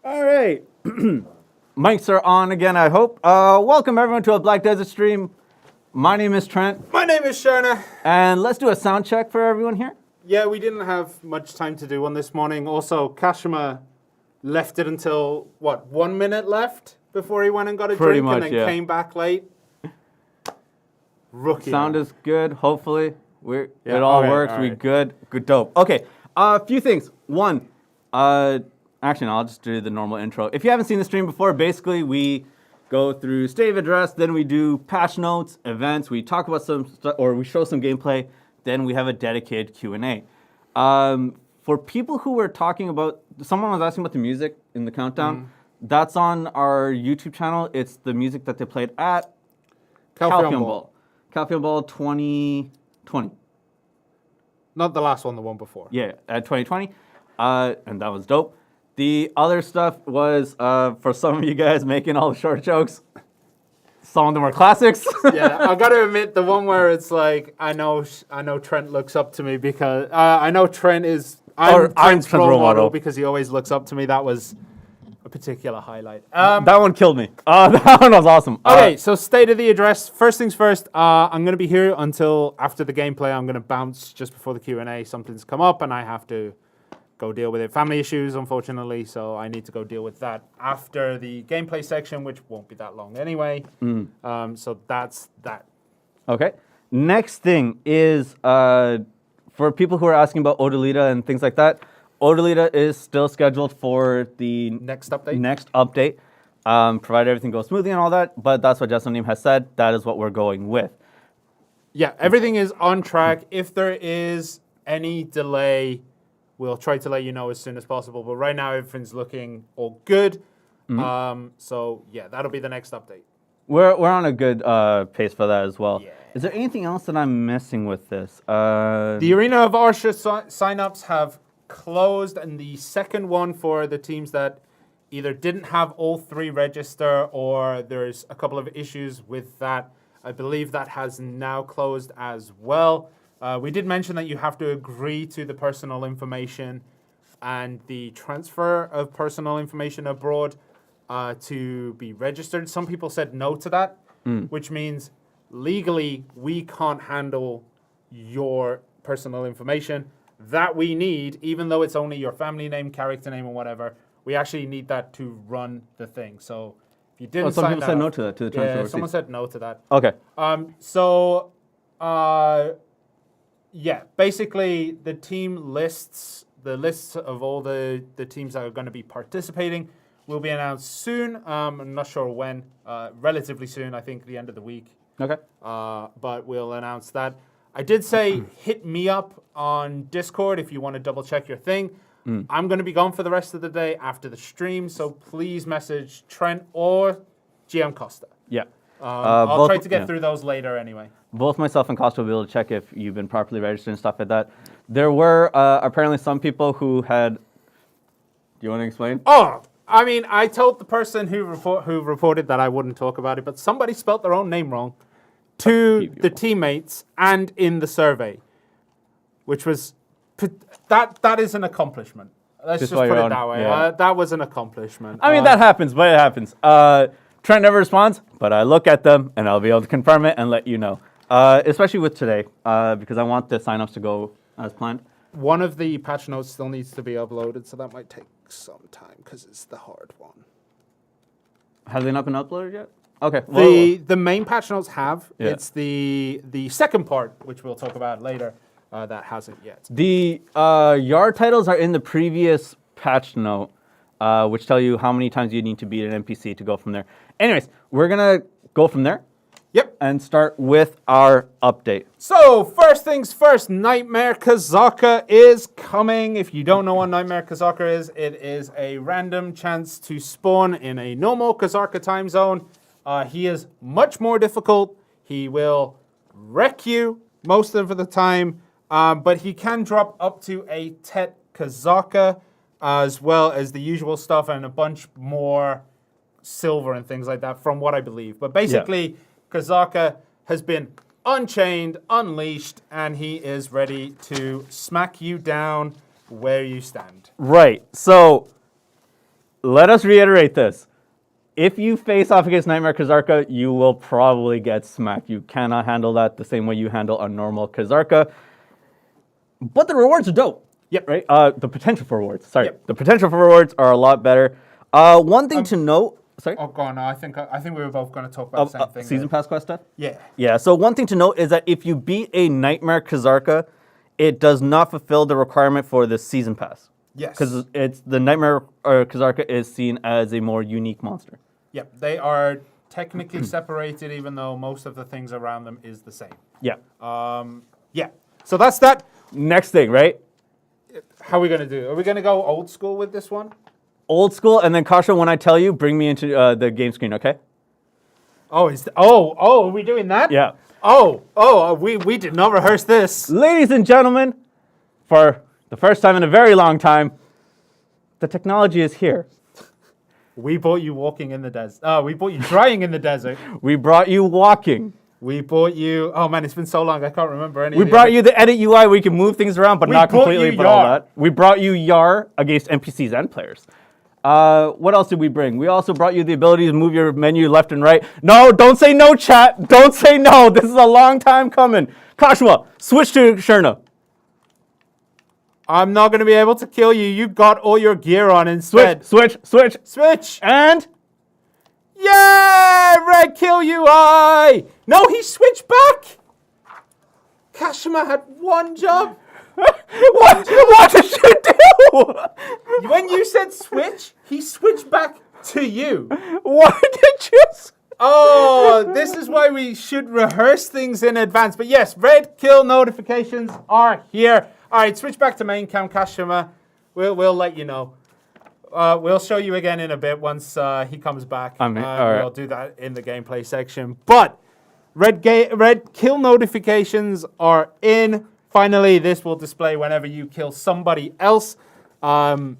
All right. Mics are on again, I hope. Welcome everyone to a Black Desert stream. My name is Trent. My name is Sharna. And let's do a sound check for everyone here. Yeah, we didn't have much time to do one this morning. Also, Kashima left it until, 1 minute left before he went and got a Pretty drink much, and then came back late. Rookie. Sound is good, hopefully. It all works. all We right. good. Good dope. Okay, a few things. One, actually, no, I'll just do the normal intro. If you haven't seen the stream before, basically we go through state of address, then we do patch notes, events, we talk about some stuff, or we show some gameplay, then we have a dedicated Q&A. For people who were talking about, someone was asking about the music in the countdown. That's on our YouTube channel. It's the music that they played at Calpheon Ball. Calpheon Ball 2020. Not the last one, the one before. Yeah, at 2020. And that was dope. The other stuff was for some of you guys making all the short jokes. Some of them are classics. Yeah, I got to admit, the one where it's like, I know Trent looks up to me because I know Trent is. I'm Trent's role model because he always looks up to me. That was a particular highlight. That one killed me. That one was awesome. Okay, so state of the address. First things first, I'm going to be here until after the gameplay. I'm going to bounce just before the Q&A. Something's come up and I have to go deal with it. Family issues, unfortunately, so I need to go deal with that after the gameplay section, which won't be that long anyway. So that's that. Okay. Next thing is for people who are asking about Odalita and things like that, Odalita is still scheduled for the Next update? Next update, provided everything goes smoothly and all that. But that's what Jesselneem has said. That is what we're going with. Yeah, everything is on track. If there is any delay, we'll try to let you know as soon as possible. But right now, everything's looking all good. So yeah, that'll be the next update. We're on a good pace for that as well. Yeah. Is there anything else that I'm missing with this? The Arena of Arsha signups have closed, and the second one for the teams that either didn't have all three register or there's a couple of issues with that. I believe that has now closed as well. We did mention that you have to agree to the personal information and the transfer of personal information abroad to be registered. Some people said no to that, which means legally we can't handle your personal information that we need, even though it's only your family name, character name, or whatever. We actually need that to run the thing. So if you didn't some sign people said no to that, to the transfer. Yeah, someone said no to that. Okay. Yeah, basically the team lists, the lists of all the teams that are going to be participating will be announced soon. I'm not sure when, relatively soon, I think the end of the week. Okay. But we'll announce that. I did say hit me up on Discord if you want to double check your thing. I'm going to be gone for the rest of the day after the stream, so please message Trent or GM Costa. Yeah. I'll try to get through those later anyway. Both myself and Costa will be able to check if you've been properly registered and stuff like that. There were apparently some people who had... Do you want to explain? Oh, I mean, I told the person who reported that I wouldn't talk about it, but somebody spelt their own name wrong to the teammates and in the survey, which was... That is an accomplishment. Let's just put it that way. Yeah. That was an accomplishment. I mean, that happens, but it happens. Trent never responds, but I look at them, and I'll be able to confirm it and let you know. Especially with today, because I want the signups to go as planned. One of the patch notes still needs to be uploaded, so that might take some time, because it's the hard one. Have they not been uploaded yet? Okay. The main patch notes have. Yeah. It's the second part, which we'll talk about later, that hasn't yet. The Yarr titles are in the previous patch note, which tell you how many times you need to beat an NPC to go from there. Anyways, we're going to go from there. Yep. And start with our update. So, first things first, Nightmare Kzarka is coming. If you don't know what Nightmare Kzarka is, it is a random chance to spawn in a normal Kzarka time zone. He is much more difficult. He will wreck you most of the time, but he can drop up to a Tet Kzarka, as well as the usual stuff and a bunch more silver and things like that, from what I believe. But basically, Kzarka has been unchained, unleashed, and he is ready to smack you down where you stand. Right. So let us reiterate this. If you face off against Nightmare Kzarka, you will probably get smacked. You cannot handle that the same way you handle a normal Kzarka. But the rewards are dope. Yep. Right? The potential for rewards. Sorry. Yep. The potential for rewards are a lot better. One thing to note. Sorry? Oh, go on. No, I think we were both going to talk about the same thing. Season Pass quest stuff? Yeah. Yeah, so one thing to note is that if you beat a Nightmare Kzarka, it does not fulfill the requirement for the Season Pass. Yes. Because it's the Nightmare Kzarka is seen as a more unique monster. Yep. They are technically separated, even though most of the things around them is the same. Yeah. Yeah. So that's that. Next thing, right? How are we going to do? Are we going to go old school with this one? Old school, and then Kasha, when I tell you, bring me into the game screen, okay? Oh, are we doing that? Yeah. We did not rehearse this. Ladies and gentlemen, for the first time in a very long time, the technology is here. We bought you walking in the desert. We bought you drying in the desert. We brought you walking. We bought you. Oh man, it's been so long. I can't remember any. We brought you the edit UI where you can move things around, but not completely. But all that. We brought you Yarr against NPCs and players. What else did we bring? We also brought you the ability to move your menu left and right. No, don't say no, chat. Don't say no. This is a long time coming. Kashua, switch to Sherna. I'm not going to be able to kill you. You got all your gear on instead. Switch. And? Yeah! Red kill UI! No, he switched back! Kashima had one job. What did you do? When you said switch, he switched back to you. What did you say? Oh, this is why we should rehearse things in advance. But yes, red kill notifications are here. All right, switch back to main cam, Kashima. We'll let you know. We'll show you again in a bit once he comes back. all right. We'll do that in the gameplay section. But red kill notifications are in. Finally, this will display whenever you kill somebody else. All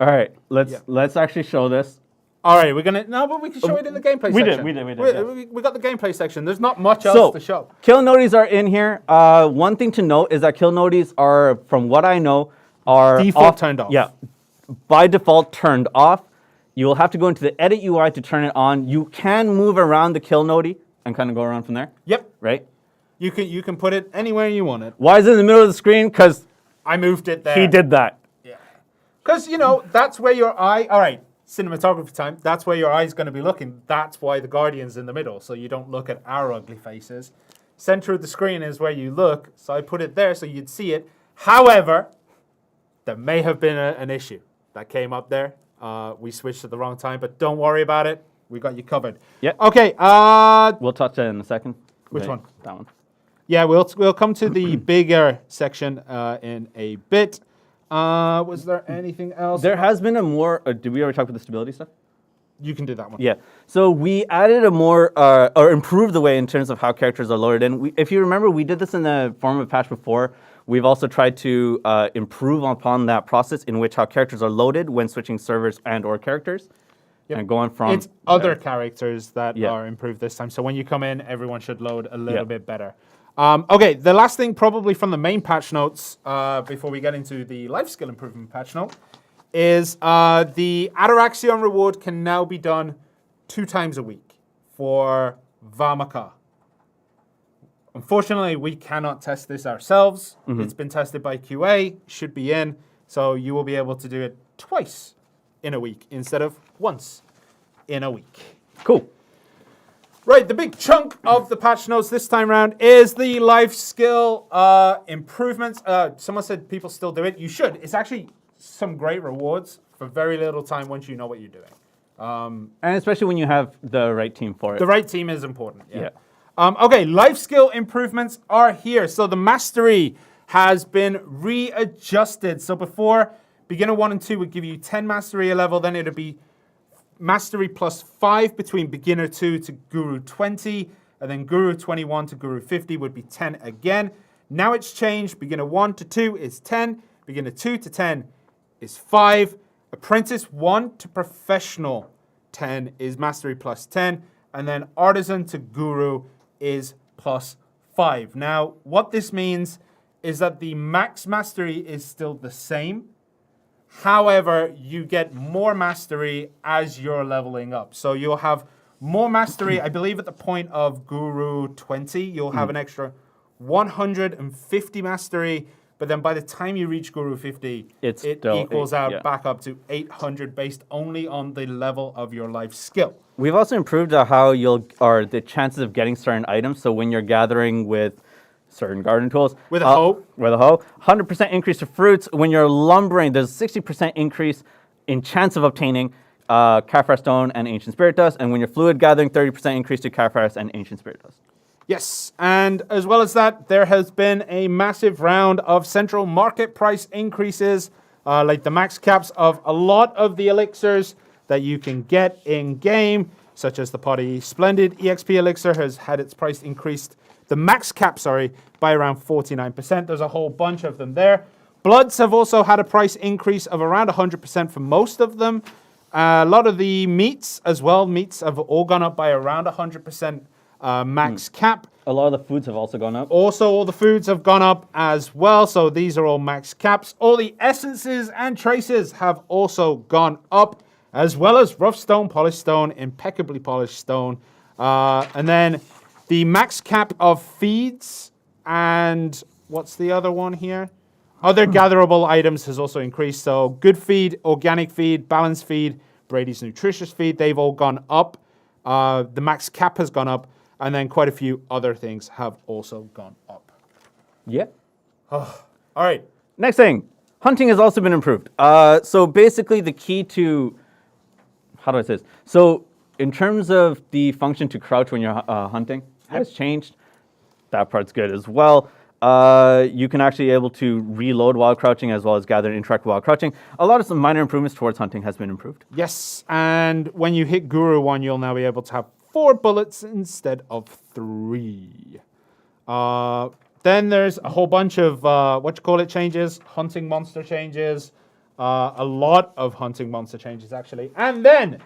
right, let's actually show this. All right, we're gonna but we can show it in the gameplay section. We did. We got the gameplay section. There's not much else to show. Kill noties are in here. One thing to note is that kill noties are, from what I know, are Default turned off. Yeah, by default turned off. You will have to go into the edit UI to turn it on. You can move around the kill nodie and kind of go around from there. Yep. Right. You can put it anywhere you want it. Why is it in the middle of the screen? Because I moved it there. he did that. Yeah. Because that's where your eye. All right. Cinematography time, that's where your eye's going to be looking. That's why the Guardian's in the middle, so you don't look at our ugly faces. Center of the screen is where you look, so I put it there so you'd see it. However, there may have been an issue that came up there. We switched at the wrong time, but don't worry about it. We got you covered. Yeah. Okay. We'll touch that in a second. Which one? That one. Yeah, we'll come to the bigger section in a bit. Was there anything else? There has been a more. Did we already talk about the stability stuff? You can do that one. Yeah. So we added a more, or improved the way in terms of how characters are loaded in. If you remember, we did this in the form of patch before. We've also tried to improve upon that process in which how characters are loaded when switching servers and/or characters. Yep. And going from. It's other characters that are improved this time. So when you come in, everyone should load a little bit better. Okay, the last thing probably from the main patch notes, before we get into the life skill improvement patch note, is the Ataraxion reward can now be done 2 times a week for Vamaka. Unfortunately, we cannot test this ourselves. It's been tested by QA, should be in, so you will be able to do it twice in a week instead of once in a week. Cool. Right, the big chunk of the patch notes this time around is the life skill improvements. Someone said people still do it. You should. It's actually some great rewards for very little time once you know what you're doing. And especially when you have the right team for it. The right team is important. Yeah. Okay, life skill improvements are here. So the mastery has been readjusted. So before, beginner 1 and 2 would give you 10 mastery a level. Then it would be mastery plus 5 between beginner 2 to guru 20, and then guru 21 to guru 50 would be 10 again. Now it's changed. Beginner 1 to 2 is 10. Beginner 2 to 10 is 5. Apprentice 1 to professional 10 is mastery plus 10. And then artisan to guru is plus 5. Now, what this means is that the max mastery is still the same. However, you get more mastery as you're leveling up. So you'll have more mastery, I believe at the point of Guru 20, you'll have an extra 150 mastery, but then by the time you reach Guru 50, it equals out back up to 800 based only on the level of your life skill. We've also improved how the chances of getting certain items. So when you're gathering with certain garden tools. With a hoe. 100% increase to fruits. When you're lumbering, there's a 60% increase in chance of obtaining Caphras Stone and Ancient Spirit Dust. And when you're fluid gathering, 30% increase to Caphras and Ancient Spirit Dust. Yes, and as well as that, there has been a massive round of central market price increases, like the max caps of a lot of the elixirs that you can get in-game, such as the Potty Splendid EXP elixir has had its price increased, the max cap, by around 49%. There's a whole bunch of them there. Bloods have also had a price increase of around 100% for most of them. A lot of the meats as well, meats have all gone up by around 100%. Max cap. A lot of the foods have also gone up. Also, all the foods have gone up as well. So these are all max caps. All the essences and traces have also gone up, as well as rough stone, polished stone, impeccably polished stone. And then the max cap of feeds and what's the other one here? Other gatherable items has also increased. So good feed, organic feed, balanced feed, Brady's nutritious feed, they've all gone up. The max cap has gone up. And then quite a few other things have also gone up. Yeah. All right. Next thing, hunting has also been improved. So basically the key to, how do I say this? So in terms of the function to crouch when you're hunting, has changed. That part's good as well. You can actually able to reload while crouching as well as gather and interact while crouching. A lot of some minor improvements towards hunting has been improved. Yes, and when you hit Guru 1, you'll now be able to have 4 bullets instead of 3. Then there's a whole bunch of, changes, hunting monster changes, a lot of hunting monster changes actually. And then,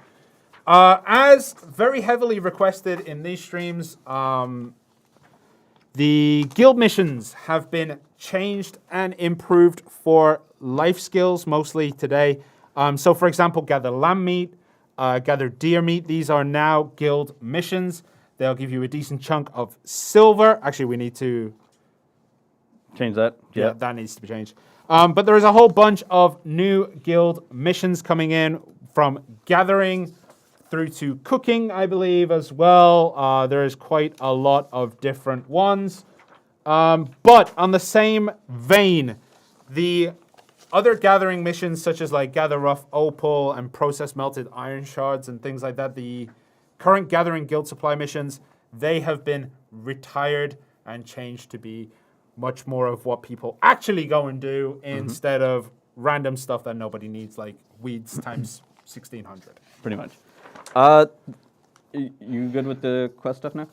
as very heavily requested in these streams, the guild missions have been changed and improved for life skills, mostly today. So for example, gather lamb meat, gather deer meat. These are now guild missions. They'll give you a decent chunk of silver. Actually, we need to change that. Yeah, that needs to be changed. But there is a whole bunch of new guild missions coming in, from gathering through to cooking, I believe, as well. There is quite a lot of different ones. But on the same vein, the other gathering missions, such as like gather rough opal and process melted iron shards and things like that, the current gathering guild supply missions, they have been retired and changed to be much more of what people actually go and do instead of random stuff that nobody needs, like weeds times 1600. Pretty much. You good with the quest stuff now?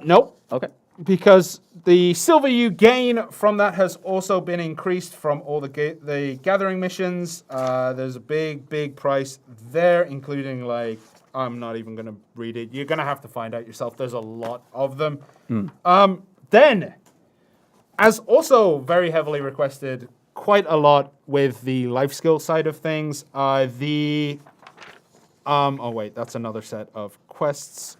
Nope. Okay. Because the silver you gain from that has also been increased from all the gathering missions. There's a big price there, including like, I'm not even going to read it. You're going to have to find out yourself. There's a lot of them. Then, as also very heavily requested, quite a lot with the life skill side of things, oh wait, that's another set of quests.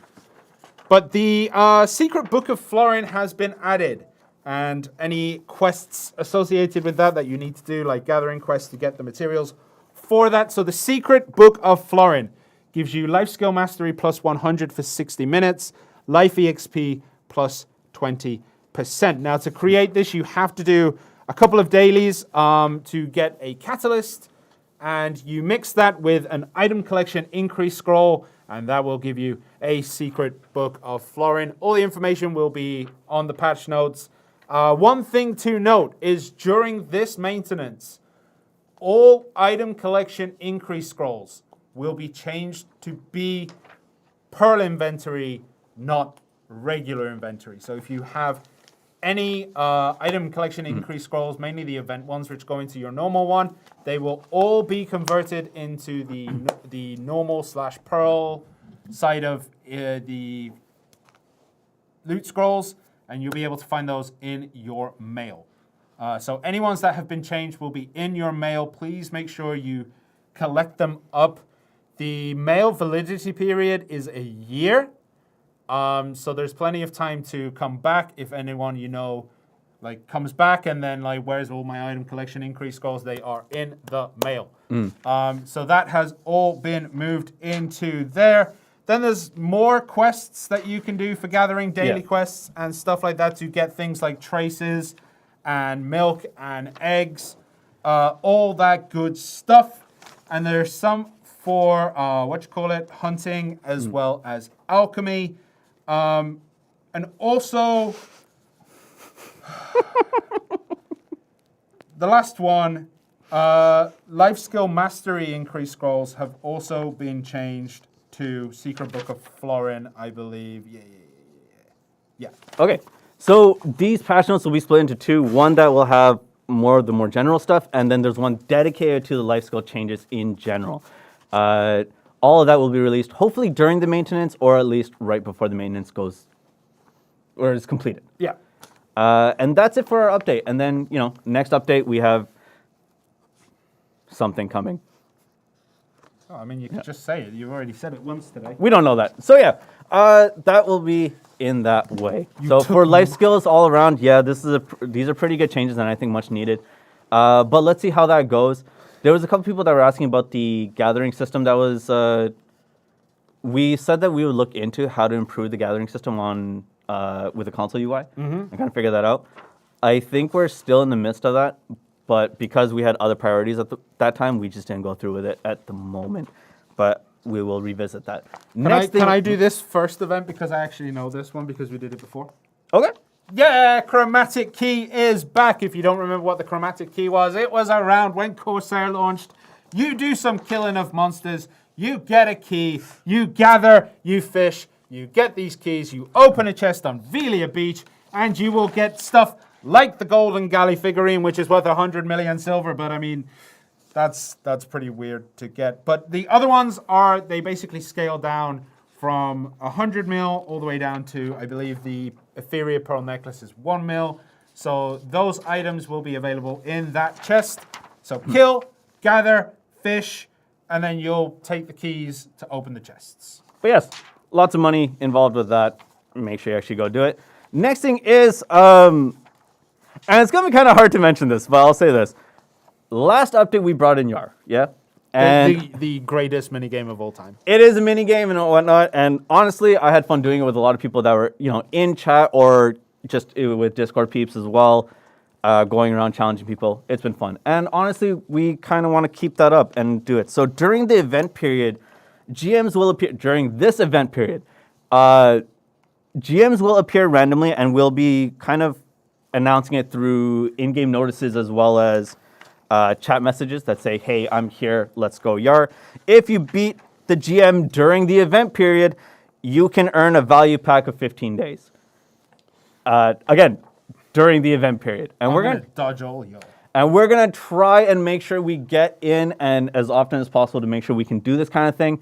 But the secret book of Florin has been added, and any quests associated with that you need to do, like gathering quests to get the materials for that. So the secret book of Florin gives you life skill mastery plus 100 for 60 minutes, life EXP plus 20%. Now to create this, you have to do a couple of dailies to get a catalyst, and you mix that with an item collection increase scroll, and that will give you a secret book of Florin. All the information will be on the patch notes. One thing to note is during this maintenance, all item collection increase scrolls will be changed to be Pearl inventory, not regular inventory. So if you have any item collection increase scrolls, mainly the event ones which go into your normal one, they will all be converted into the normal / Pearl side of the loot scrolls, and you'll be able to find those in your mail. So any ones that have been changed will be in your mail. Please make sure you collect them up. The mail validity period is a year. So there's plenty of time to come back if anyone like comes back and then like, where's all my item collection increase goals? They are in the mail. So that has all been moved into there. Then there's more quests that you can do for gathering, daily quests and stuff like that to get things like traces and milk and eggs, all that good stuff. And there's some for, hunting as well as alchemy. And also, the last one, life skill mastery increase scrolls have also been changed to Secret Book of Florin, I believe. Yeah. Okay, so these patch notes will be split into two. One that will have more of the more general stuff, and then there's one dedicated to the life skill changes in general. All of that will be released hopefully during the maintenance, or at least right before the maintenance goes, or is completed. Yeah. And that's it for our update. And then, next update, we have something coming. Oh, I mean, you could just say it. You've already said it once today. We don't know that. So yeah, that will be in that way. So for life skills all around, yeah, these are pretty good changes and I think much needed. But let's see how that goes. There was a couple people that were asking about the gathering system that was, we said that we would look into how to improve the gathering system on with the console UI and kind of figure that out. I think we're still in the midst of that, but because we had other priorities at that time, we just didn't go through with it at the moment. But we will revisit that. Can I do this first event because I actually know this one because we did it before? Okay. Yeah, Chromatic Key is back. If you don't remember what the Chromatic Key was, it was around when Corsair launched. You do some killing of monsters, you get a key, you gather, you fish, you get these keys, you open a chest on Velia Beach, and you will get stuff like the Golden Galley figurine, which is worth 100 million silver, but I mean, that's pretty weird to get. But the other ones they basically scale down from 100 mil all the way down to, I believe, the Etheria Pearl Necklace is 1 mil. So those items will be available in that chest. So kill, gather, fish, and then you'll take the keys to open the chests. But yes, lots of money involved with that. Make sure you actually go do it. Next thing is, and it's going to be kind of hard to mention this, but I'll say this. Last update, we brought in Yarr, yeah? And the greatest minigame of all time. It is a minigame and whatnot, and honestly, I had fun doing it with a lot of people that were, in chat or just with Discord peeps as well, going around challenging people. It's been fun. And honestly, we kind of want to keep that up and do it. So during the event period, GMs will appear, during this event period, GMs will appear randomly and we'll be kind of announcing it through in-game notices as well as chat messages that say, hey, I'm here, let's go Yarr. If you beat the GM during the event period, you can earn a value pack of 15 days. Again, during the event period. And we're gonna dodge all y'all. And we're gonna try and make sure we get in and as often as possible to make sure we can do this kind of thing.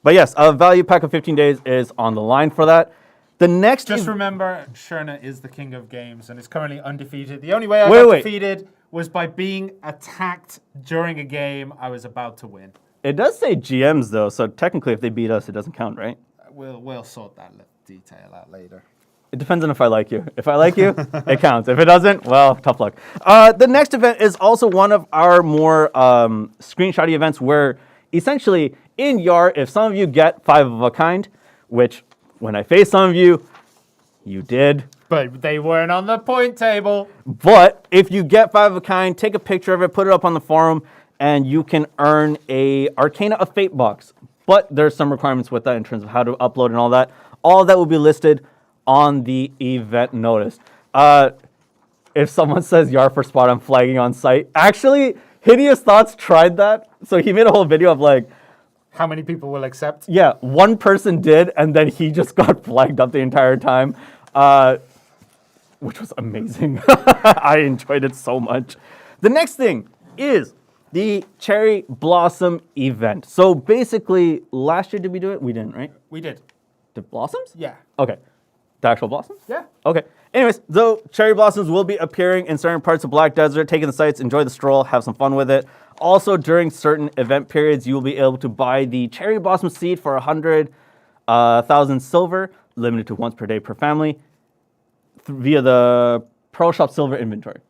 But yes, a value pack of 15 days is on the line for that. The next Just remember, Sherna is the king of games and is currently undefeated. The only way I got defeated was by being attacked during a game I was about to win. It does say GMs though, so technically if they beat us, it doesn't count, right? We'll sort that detail out later. It depends on if I like you. If I like you, it counts. If it doesn't, well, tough luck. The next event is also one of our more screenshotty events where essentially in Yarr, if some of you get 5 of a kind, which when I faced some of you, you did. But they weren't on the point table. But if you get 5 of a kind, take a picture of it, put it up on the forum, and you can earn a Arcana of Fate box. But there's some requirements with that in terms of how to upload and all that. All of that will be listed on the event notice. If someone says Yarr for spot, I'm flagging on site. Actually, Hideous Thoughts tried that. So he made a whole video of like, how many people will accept? Yeah, one person did, and then he just got flagged up the entire time, which was amazing. I enjoyed it so much. The next thing is the Cherry Blossom event. So basically, last year, did we do it? We didn't, right? We did. The blossoms? Yeah. Okay. The actual blossoms? Yeah. Okay. Anyways, though cherry blossoms will be appearing in certain parts of Black Desert, take in the sights, enjoy the stroll, have some fun with it. Also, during certain event periods, you will be able to buy the cherry blossom seed for 100,000 silver, limited to once per day per family, via the Pearl Shop Silver inventory.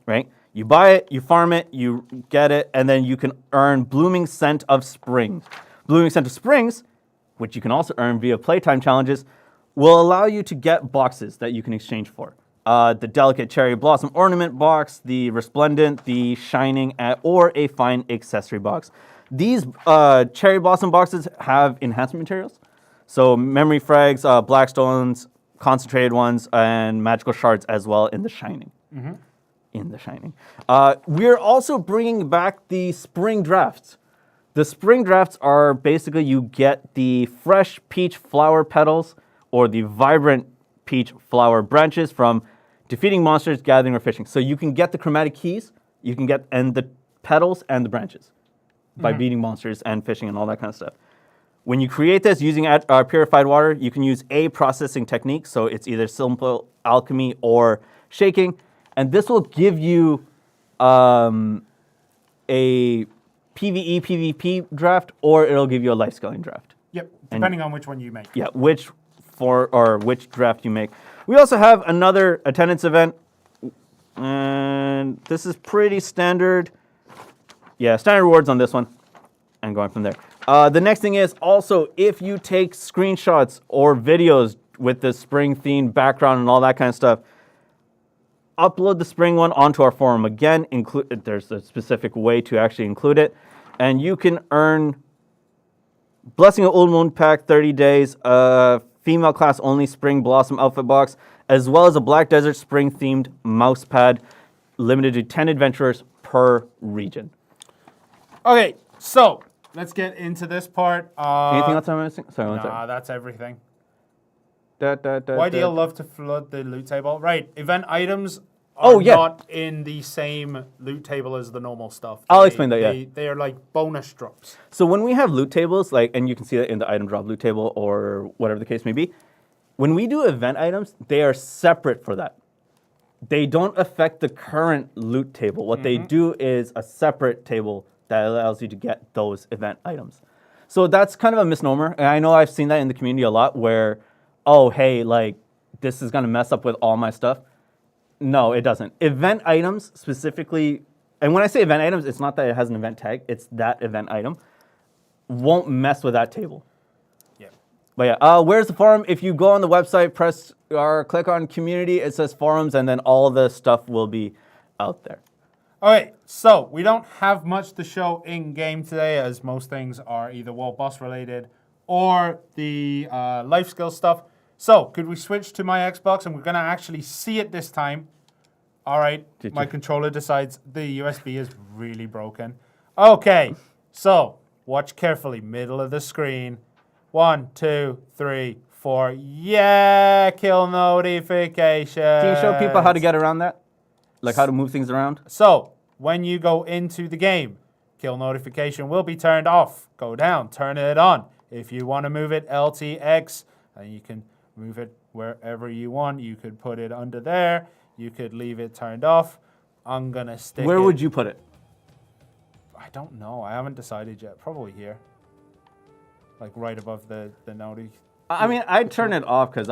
Right? You buy it, you farm it, you get it, and then you can earn Blooming Scent of Spring. Blooming Scent of Springs, which you can also earn via playtime challenges, will allow you to get boxes that you can exchange for. The Delicate Cherry Blossom Ornament box, the Resplendent, the Shining, or a Fine Accessory box. These Cherry Blossom boxes have enhancement materials. So memory frags, blackstones, concentrated ones, and magical shards as well in the Shining. In the Shining. We're also bringing back the Spring Drafts. The Spring Drafts are basically you get the fresh peach flower petals or the vibrant peach flower branches from defeating monsters, gathering, or fishing. So you can get the chromatic keys, you can get and the petals and the branches by beating monsters and fishing and all that kind of stuff. When you create this using purified water, you can use a processing technique. So it's either simple alchemy or shaking. And this will give you a PvE, PvP draft, or it'll give you a life scaling draft. Yep, depending on which one you make. Yeah, which draft you make. We also have another attendance event, and this is pretty standard. Yeah, standard rewards on this one, and going from there. The next thing is also if you take screenshots or videos with the spring themed background and all that kind of stuff, upload the spring one onto our forum. Again, there's a specific way to actually include it, and you can earn Blessing of Old Moon Pack 30 days, female class only Spring Blossom outfit box, as well as a Black Desert Spring themed mouse pad, limited to 10 adventurers per region. Okay, so let's get into this part. Anything else I'm missing? Sorry, one second. Nah, that's everything. Why do you love to flood the loot table? Right, event items are not in the same loot table as the normal stuff. I'll explain that, They are like bonus drops. So when we have loot tables, and you can see that in the item drop loot table or whatever the case may be, when we do event items, they are separate for that. They don't affect the current loot table. What they do is a separate table that allows you to get those event items. So that's kind of a misnomer. And I know I've seen that in the community a lot where, oh, hey, this is going to mess up with all my stuff. No, it doesn't. Event items specifically, and when I say event items, it's not that it has an event tag, it's that event item, won't mess with that table. Yeah. But yeah, where's the forum? If you go on the website, press or click on community, it says forums, and then all the stuff will be out there. Okay, so we don't have much to show in game today, as most things are either world boss related or the life skill stuff. So, could we switch to my Xbox and we're going to actually see it this time? All right, my controller decides the USB is really broken. Okay, so watch carefully. Middle of the screen. 1, 2, 3, 4. Yeah, kill notification. Can you show people how to get around that? Like how to move things around? So, when you go into the game, kill notification will be turned off. Go down, turn it on. If you want to move it, LTX, and you can move it wherever you want. You could put it under there. You could leave it turned off. I'm going to stick Where would you put it? I don't know. I haven't decided yet. Probably here. Like right above the noti. I mean, I'd turn it off because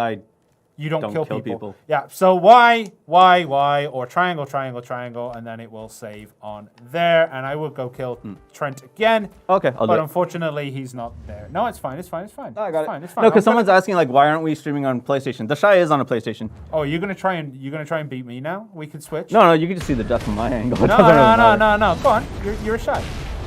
you don't kill people. Yeah, so Y, or triangle, and then it will save on there. And I will go kill Trent again. Okay, but unfortunately, he's not there. No, it's fine. No, I got it. It's fine. No, because someone's asking why aren't we streaming on PlayStation? The Shy is on a PlayStation. Oh, you're gonna try and beat me now? We can switch. No, you can just see the death from my angle. No. Go on, you're a Shy.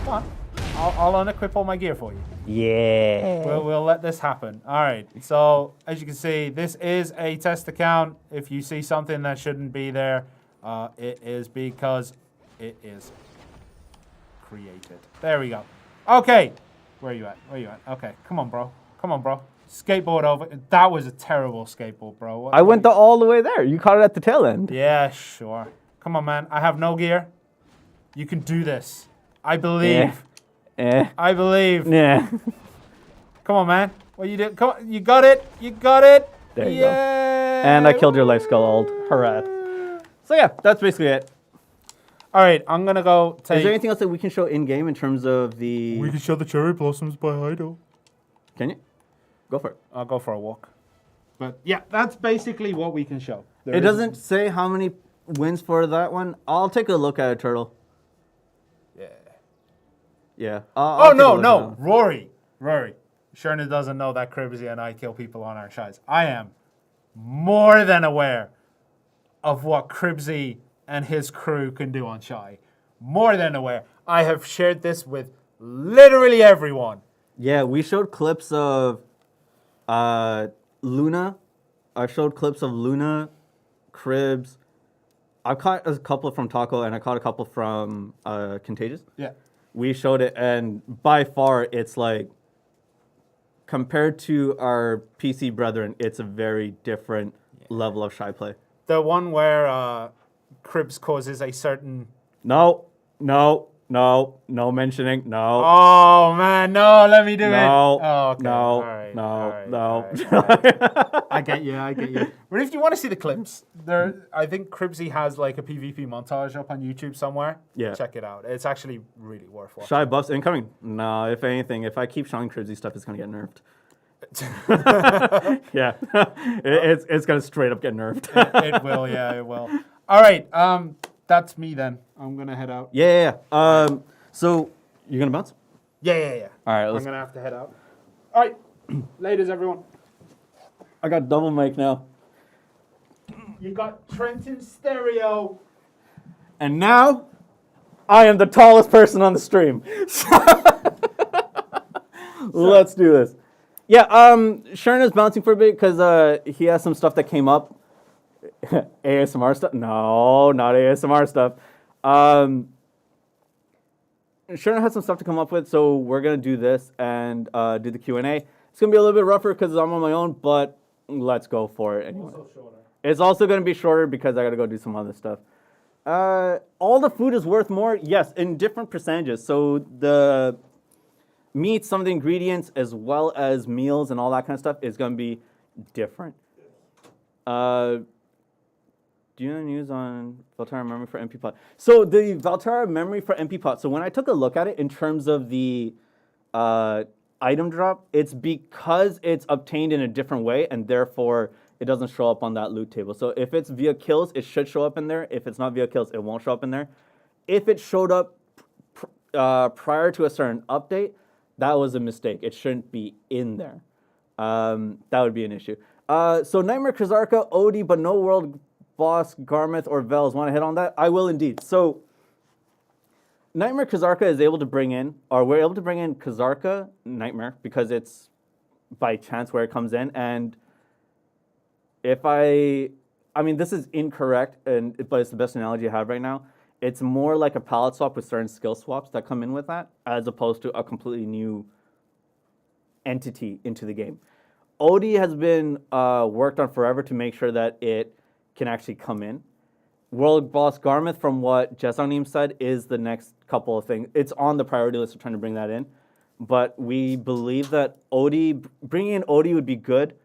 Go on. I'll unequip all my gear for you. Yeah. We'll let this happen. All right. So as you can see, this is a test account. If you see something that shouldn't be there, it is because it is created. There we go. Okay. Where are you at? Okay. Come on, bro. Skateboard over. That was a terrible skateboard, bro. I went all the way there. You caught it at the tail end. Yeah, sure. Come on, man. I have no gear. You can do this. I believe. I believe. Yeah. Come on, man. What you do? Come on. You got it. There you go. And I killed your life skull old. Hurrah. So yeah, that's basically it. All right, I'm gonna go take. Is there anything else that we can show in game in terms of the? We can show the cherry blossoms by Hido. Can you? Go for it. I'll go for a walk. But yeah, that's basically what we can show. It doesn't say how many wins for that one. I'll take a look at it, Turtle. Yeah. Yeah. Oh no, Rory. Sherna doesn't know that Cribsy and I kill people on our shies. I am more than aware of what Cribsy and his crew can do on shy. More than aware. I have shared this with literally everyone. Yeah, we showed clips of Luna. I showed clips of Luna, Cribs. I caught a couple from Taco, and I caught a couple from Contagious. Yeah. We showed it, and by far, it's like, compared to our PC brethren, it's a very different level of shy play. The one where Cribs causes a certain... No mentioning, no. Oh, man, no, let me do it. Oh, okay. No, all right, no, all right, no. all right. I get you. But if you want to see the clips, I think Cribsy has like a PvP montage up on YouTube somewhere. Yeah. Check it out. It's actually really worth watching. Shy buffs incoming. No, if anything, if I keep showing Cribsy stuff, it's going to get nerfed. Yeah. It's going to straight up get nerfed. It will, yeah, it will. All right, that's me then. I'm going to head out. Yeah. So, you're going to bounce? Yeah. All right, I'm going to have to head out. All right, ladies, everyone. I got double mic now. You got Trenton stereo. And now, I am the tallest person on the stream. Let's do this. Yeah, Sherna's bouncing for a bit because he has some stuff that came up. ASMR stuff? No, not ASMR stuff. Sherna has some stuff to come up with, so we're going to do this and do the Q&A. It's going to be a little bit rougher because I'm on my own, but let's go for it anyway. It's also going to be shorter because I got to go do some other stuff. All the food is worth more? Yes, in different percentages. So the meat, some of the ingredients, as well as meals and all that kind of stuff is going to be different. Do you know news on Valterra memory for MP pot? So the Valterra memory for MP pot, so when I took a look at it in terms of the item drop, it's because it's obtained in a different way and therefore it doesn't show up on that loot table. So if it's via kills, it should show up in there. If it's not via kills, it won't show up in there. If it showed up prior to a certain update, that was a mistake. It shouldn't be in there. That would be an issue. So Nightmare Kzarka, Odie, but no World Boss, Garmith, or Vels. Want to hit on that? I will indeed. So Nightmare Kzarka is able to bring in, or we're able to bring in Kzarka Nightmare because it's by chance where it comes in. And if I mean, this is incorrect, but it's the best analogy I have right now. It's more like a palette swap with certain skill swaps that come in with that, as opposed to a completely new entity into the game. Odie has been worked on forever to make sure that it can actually come in. World Boss Garmith, from what Jessonim said, is the next couple of things. It's on the priority list of trying to bring that in. But we believe that bringing in Odie would be good.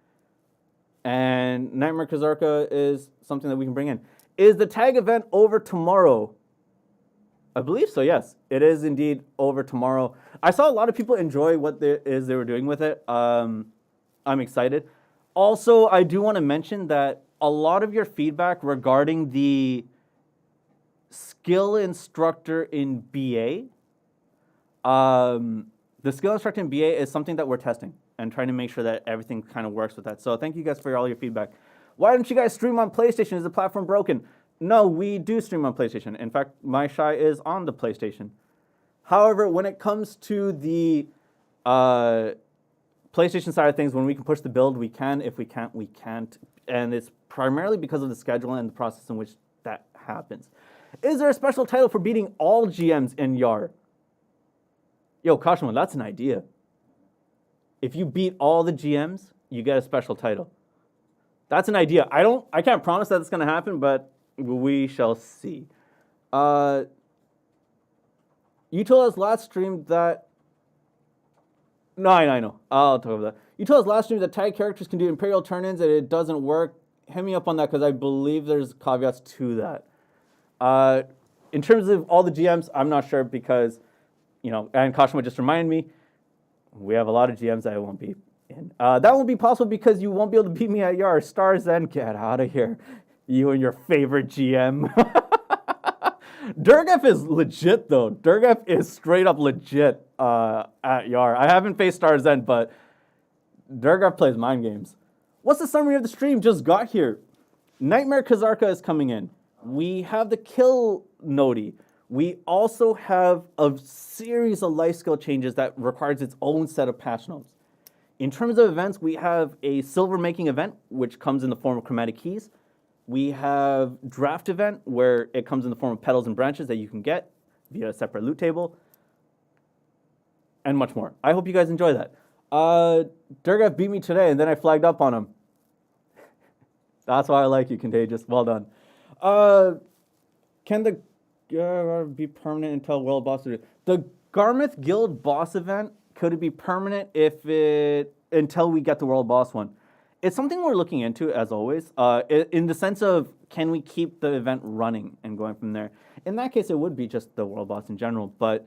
And Nightmare Kzarka is something that we can bring in. Is the tag event over tomorrow? I believe so, yes. It is indeed over tomorrow. I saw a lot of people enjoy what they were doing with it. I'm excited. Also, I do want to mention that a lot of your feedback regarding the skill instructor in BA, the skill instructor in BA is something that we're testing and trying to make sure that everything kind of works with that. So thank you guys for all your feedback. Why don't you guys stream on PlayStation? Is the platform broken? No, we do stream on PlayStation. In fact, my Shy is on the PlayStation. However, when it comes to the PlayStation side of things, when we can push the build, we can. If we can't, we can't. And it's primarily because of the schedule and the process in which that happens. Is there a special title for beating all GMs in Yarr? Yo, Kashima, that's an idea. If you beat all the GMs, you get a special title. That's an idea. I can't promise that it's going to happen, but we shall see. You told us last stream that No, I know. I'll talk about that. You told us last stream that tag characters can do Imperial turn-ins and it doesn't work. Hit me up on that because I believe there's caveats to that. In terms of all the GMs, I'm not sure because, and Kashima just reminded me, we have a lot of GMs that I won't be in. That won't be possible because you won't be able to beat me at Yarr. Stars then, get out of here. You and your favorite GM. Durgaf is legit though. Durgaf is straight up legit at Yarr. I haven't faced Stars End, but Durgaf plays mind games. What's the summary of the stream? Just got here. Nightmare Kzarka is coming in. We have the kill Nodi. We also have a series of life skill changes that requires its own set of patch notes. In terms of events, we have a silver making event, which comes in the form of chromatic keys. We have draft event, where it comes in the form of petals and branches that you can get via a separate loot table, and much more. I hope you guys enjoy that. Durgaf beat me today, and then I flagged up on him. That's why I like you, Contagious. Well done. Can the be permanent until world boss? The Garmouth Guild boss event, could it be permanent until we get the world boss one? It's something we're looking into, as always, in the sense of, can we keep the event running and going from there? In that case, it would be just the world boss in general, but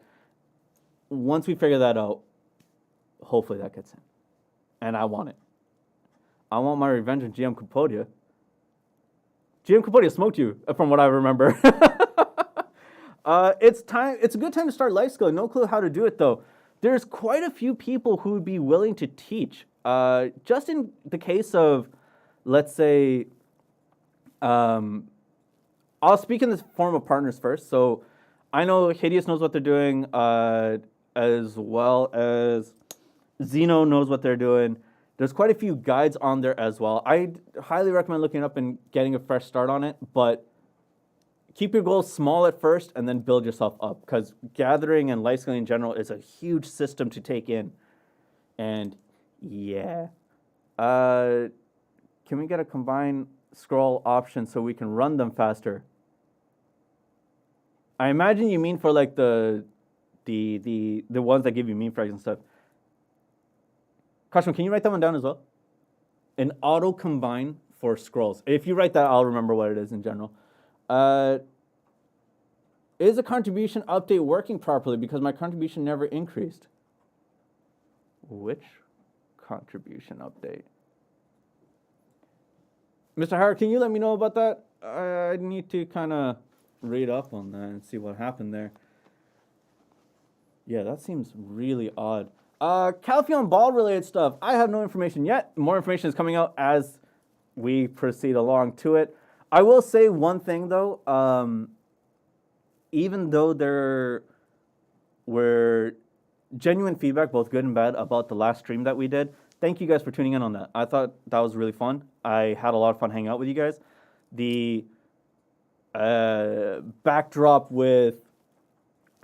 once we figure that out, hopefully that gets in. And I want it. I want my revenge on GM Cambodia. GM Cambodia smoked you, from what I remember. It's a good time to start life skill. No clue how to do it, though. There's quite a few people who would be willing to teach. Just in the case of, let's say, I'll speak in the form of partners first. So I know Hideous knows what they're doing, as well as Zeno knows what they're doing. There's quite a few guides on there as well. I highly recommend looking it up and getting a fresh start on it, but keep your goals small at first and then build yourself up, because gathering and life skilling in general is a huge system to take in. And yeah. Can we get a combined scroll option so we can run them faster? I imagine you mean for like the ones that give you meme frags and stuff. Kashima, can you write that one down as well? An auto combine for scrolls. If you write that, I'll remember what it is in general. Is the contribution update working properly? Because my contribution never increased. Which contribution update? Mr. Howard, can you let me know about that? I need to kind of read up on that and see what happened there. Yeah, that seems really odd. Calpheon Ball related stuff. I have no information yet. More information is coming out as we proceed along to it. I will say one thing though. Even though there were genuine feedback, both good and bad, about the last stream that we did, thank you guys for tuning in on that. I thought that was really fun. I had a lot of fun hanging out with you guys. The backdrop with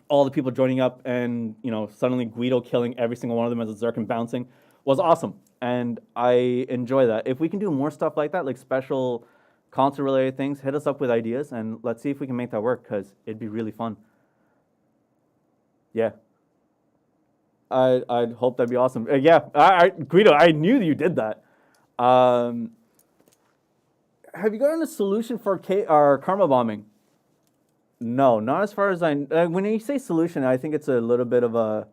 all the people joining up and, suddenly Guido killing every single one of them as a Zerk and bouncing was awesome. And I enjoy that. If we can do more stuff like that, like special console-related things, hit us up with ideas, and let's see if we can make that work, because it'd be really fun. Yeah. I'd hope that'd be awesome. Guido, I knew you did that. Have you gotten a solution for karma bombing? No, not as far as I... when you say solution, I think it's a little bit of a...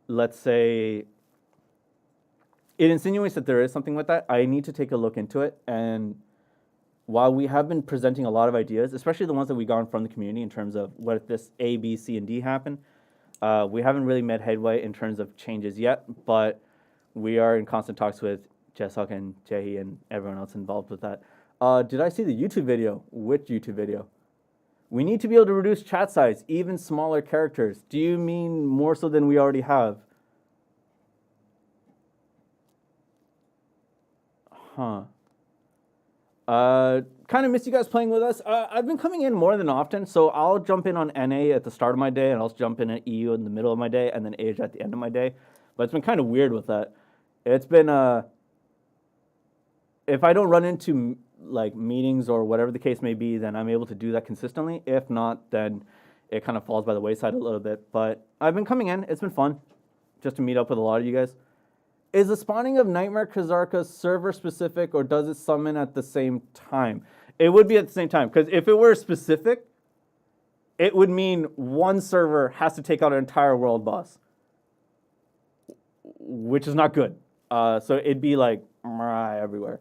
Let's say... It insinuates that there is something with that. I need to take a look into it, and while we have been presenting a lot of ideas, especially the ones that we got from the community in terms of what if this A, B, C, and D happen, we haven't really made headway in terms of changes yet, but we are in constant talks with Jessok and Jahi and everyone else involved with that. Did I see the YouTube video? Which YouTube video? We need to be able to reduce chat size, even smaller characters. Do you mean more so than we already have? Huh. Kind of miss you guys playing with us. I've been coming in more than often, so I'll jump in on NA at the start of my day, and I'll jump in at EU in the middle of my day, and then Asia at the end of my day. But it's been kind of weird with that. It's been, if I don't run into like meetings or whatever the case may be, then I'm able to do that consistently. If not, then it kind of falls by the wayside a little bit. But I've been coming in. It's been fun. just to meet up with a lot of you guys. Is the spawning of Nightmare Kzarka server specific, or does it summon at the same time? It would be at the same time, because if it were specific, it would mean one server has to take out an entire world boss, which is not good. So it'd be like everywhere.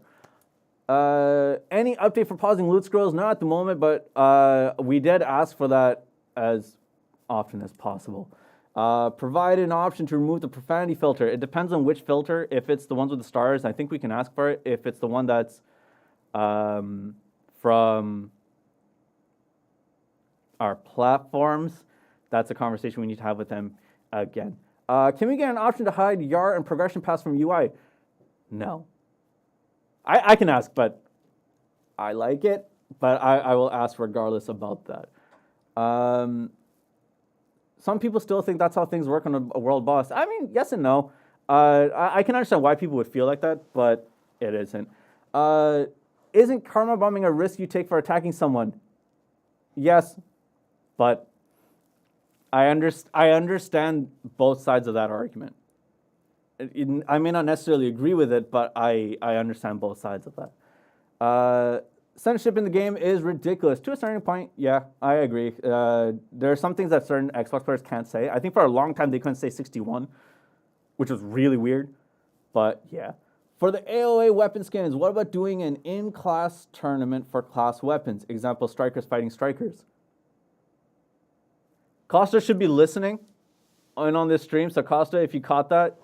Any update for pausing loot scrolls? Not at the moment, but we did ask for that as often as possible. Provide an option to remove the profanity filter. It depends on which filter. If it's the ones with the stars, I think we can ask for it. If it's the one that's from our platforms, that's a conversation we need to have with them again. Can we get an option to hide Yarr and progression paths from UI? No. I can ask, but I like it, but I will ask regardless about that. Some people still think that's how things work on a world boss. I mean, yes and no. I can understand why people would feel like that, but it isn't. Isn't karma bombing a risk you take for attacking someone? Yes, but I understand both sides of that argument. I may not necessarily agree with it, but I understand both sides of that. Censorship in the game is ridiculous. To a certain point, yeah, I agree. There are some things that certain Xbox players can't say. I think for a long time they couldn't say 61, which was really weird. But yeah. For the AOA weapon skins, what about doing an in-class tournament for class weapons? Example, strikers fighting strikers. Costa should be listening on this stream. So Costa, if you caught that,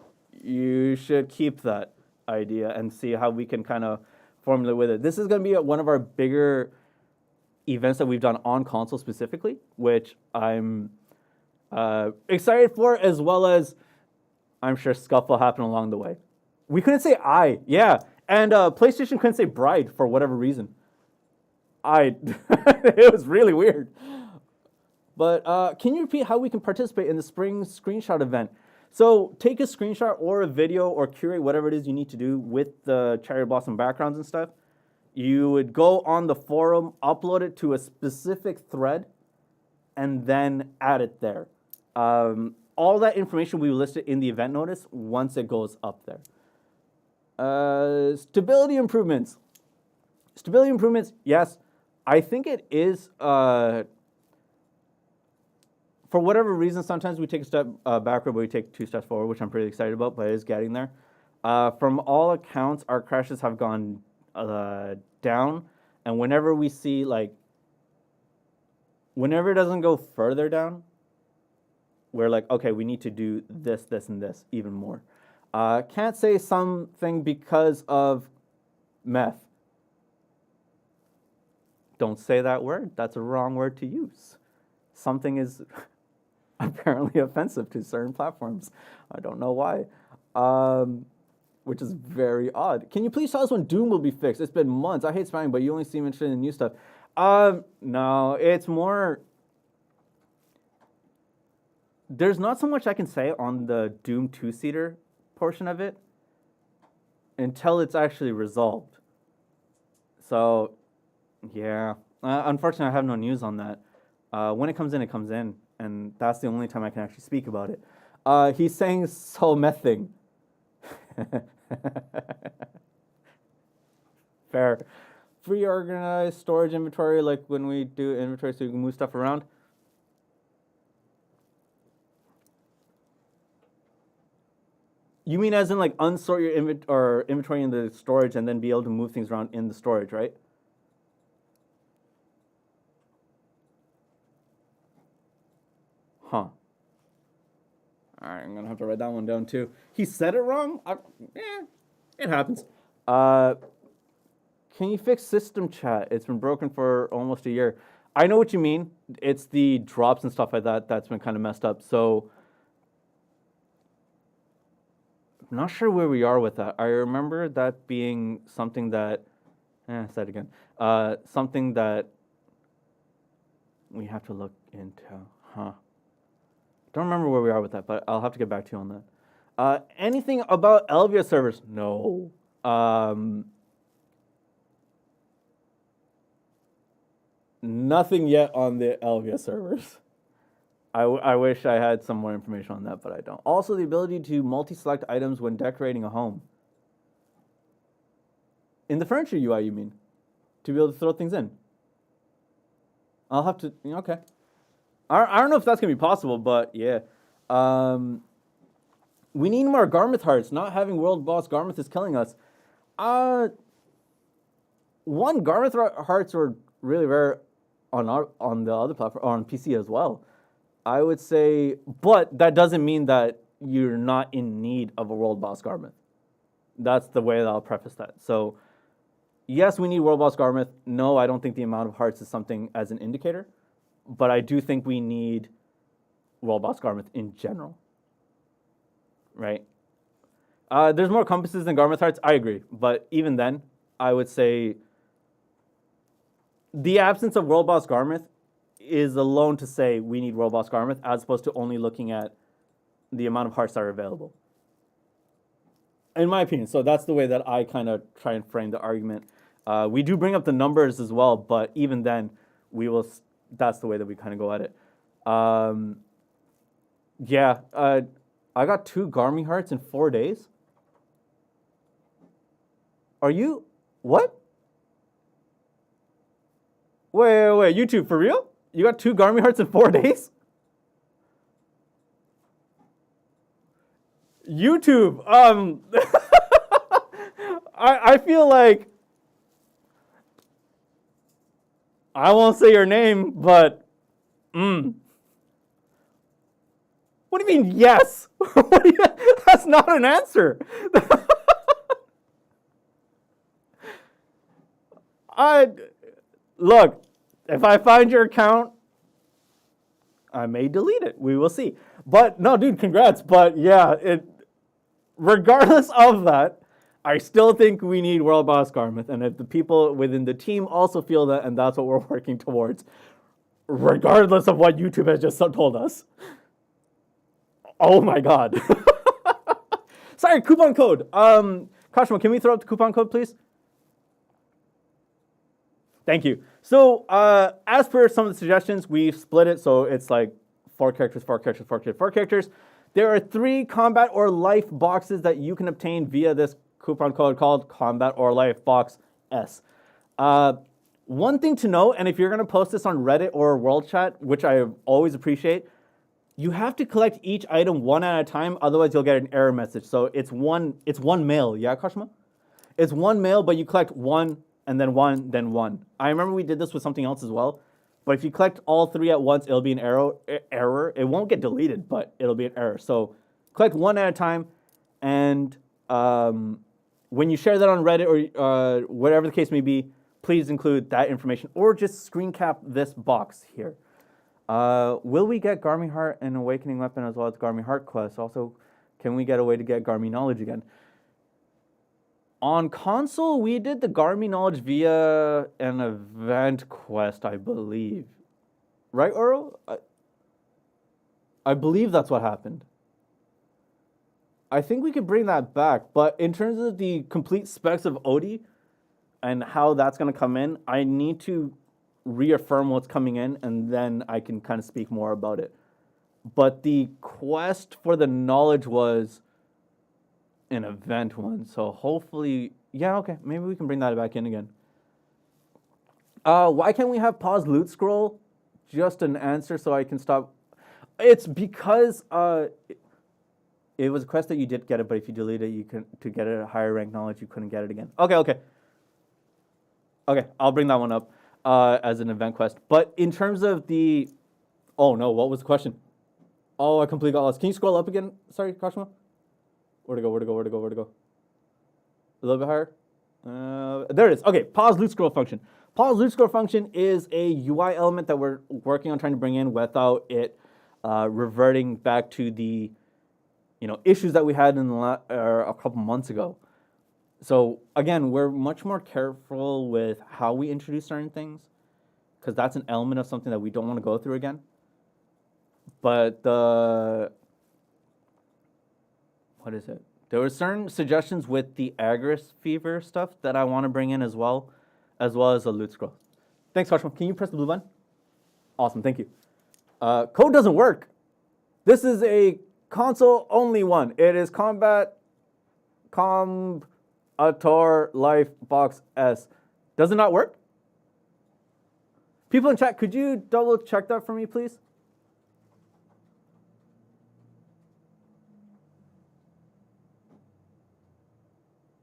you should keep that idea and see how we can kind of formulate with it. This is going to be one of our bigger events that we've done on console specifically, which I'm excited for, as well as I'm sure scuff will happen along the way. We couldn't say I, yeah, and PlayStation couldn't say bride for whatever reason. It was really weird. But can you repeat how we can participate in the spring screenshot event? So take a screenshot or a video or curate whatever it is you need to do with the cherry blossom backgrounds and stuff. You would go on the forum, upload it to a specific thread, and then add it there. All that information we listed in the event notice once it goes up there. Stability improvements. Stability improvements, yes. I think it is... for whatever reason, sometimes we take a step backward, but we take 2 steps forward, which I'm pretty excited about, but it is getting there. From all accounts, our crashes have gone down, and whenever we see, whenever it doesn't go further down, we're like, okay, we need to do this, this, and this even more. Can't say something because of meth. Don't say that word. That's a wrong word to use. Something is... apparently offensive to certain platforms. I don't know why, which is very odd. Can you please tell us when Doom will be fixed? It's been months. I hate spamming, but you only seem interested in new stuff. No, it's more... There's not so much I can say on the Doom 2-seater portion of it until it's actually resolved. So, yeah. Unfortunately, I have no news on that. When it comes in, and that's the only time I can actually speak about it. He's saying so meth thing. Fair. Free organized storage inventory, like when we do inventory so you can move stuff around. You mean as in like unsort your inventory in the storage and then be able to move things around in the storage, right? Huh. All right, I'm gonna have to write that one down too. He said it wrong? It happens. Can you fix system chat? It's been broken for almost a year. I know what you mean. It's the drops and stuff like that that's been kind of messed up. So, I'm not sure where we are with that. I remember that being something that, say it again, something that we have to look into, huh? Don't remember where we are with that, but I'll have to get back to you on that. Anything about Elvia servers? No. Nothing yet on the Elvia servers. I wish I had some more information on that, but I don't. Also, the ability to multi-select items when decorating a home. In the furniture UI, you mean? To be able to throw things in. I'll have to, okay. I don't know if that's going to be possible, but yeah. We need more Garmith hearts. Not having World Boss Garmith is killing us. One, Garmith hearts are really rare on the other platform, or on PC as well. I would say, but that doesn't mean that you're not in need of a World Boss Garmith. That's the way that I'll preface that. So, yes, we need World Boss Garmith. No, I don't think the amount of hearts is something as an indicator. But I do think we need World Boss Garmith in general. Right? There's more compasses than Garmith hearts. I agree. But even then, I would say the absence of World Boss Garmith is alone to say we need World Boss Garmith as opposed to only looking at the amount of hearts that are available. In my opinion. So that's the way that I kind of try and frame the argument. We do bring up the numbers as well, but even then, that's the way that we kind of go at it. Yeah, I got 2 Garmy hearts in 4 days. Are you, what? Wait, YouTube, for real? You got 2 Garmy hearts in 4 days? YouTube, I feel like, I won't say your name, but, What do you mean, yes? That's not an answer. Look, if I find your account, I may delete it. We will see. But no, dude, congrats. But yeah, regardless of that, I still think we need World Boss Garmith. And if the people within the team also feel that, and that's what we're working towards, regardless of what YouTube has just told us. Oh my God. Sorry, coupon code. Kashima, can we throw up the coupon code, please? Thank you. So, as per some of the suggestions, we've split it so it's like 4 characters, 4 characters, 4 characters, 4 characters. There are 3 combat or life boxes that you can obtain via this coupon code called Combat or Life Box S. One thing to note, and if you're going to post this on Reddit or World Chat, which I always appreciate, you have to collect each item one at a time, otherwise you'll get an error message. So it's one mail, yeah, Kashima? It's one mail, but you collect one, and then one, then one. I remember we did this with something else as well, but if you collect all 3 at once, it'll be an error. It won't get deleted, but it'll be an error. So collect one at a time, and when you share that on Reddit or whatever the case may be, please include that information, or just screen cap this box here. Will we get Garmy Heart and Awakening Weapon as well as Garmy Heart Quest? Also, can we get a way to get Garmy Knowledge again? On console, we did the Garmy Knowledge via an event quest, I believe. Right, Oro? I believe that's what happened. I think we could bring that back, but in terms of the complete specs of Odie and how that's going to come in, I need to reaffirm what's coming in, and then I can kind of speak more about it. But the quest for the knowledge was an event one, so hopefully, yeah, okay, maybe we can bring that back in again. Why can't we have pause loot scroll? Just an answer so I can stop. It's because it was a quest that you did get it, but if you delete it, you can to get it at higher rank knowledge, you couldn't get it again. Okay, I'll bring that one up as an event quest. But in terms of the, oh no, what was the question? Oh, I completely got lost. Can you scroll up again? Sorry, Kashima. Where'd it go? A little bit higher. There it is. Okay, pause loot scroll function. Pause loot scroll function is a UI element that we're working on trying to bring in without it reverting back to the issues that we had in a couple months ago. So again, we're much more careful with how we introduce certain things because that's an element of something that we don't want to go through again. But what is it? There were certain suggestions with the Agris fever stuff that I want to bring in as well as the loot scroll. Thanks, Kashima. Can you press the blue button? Awesome, thank you. Code doesn't work. This is a console only one. It is Combat Ator Life Box S. Does it not work? People in chat, could you double check that for me, please?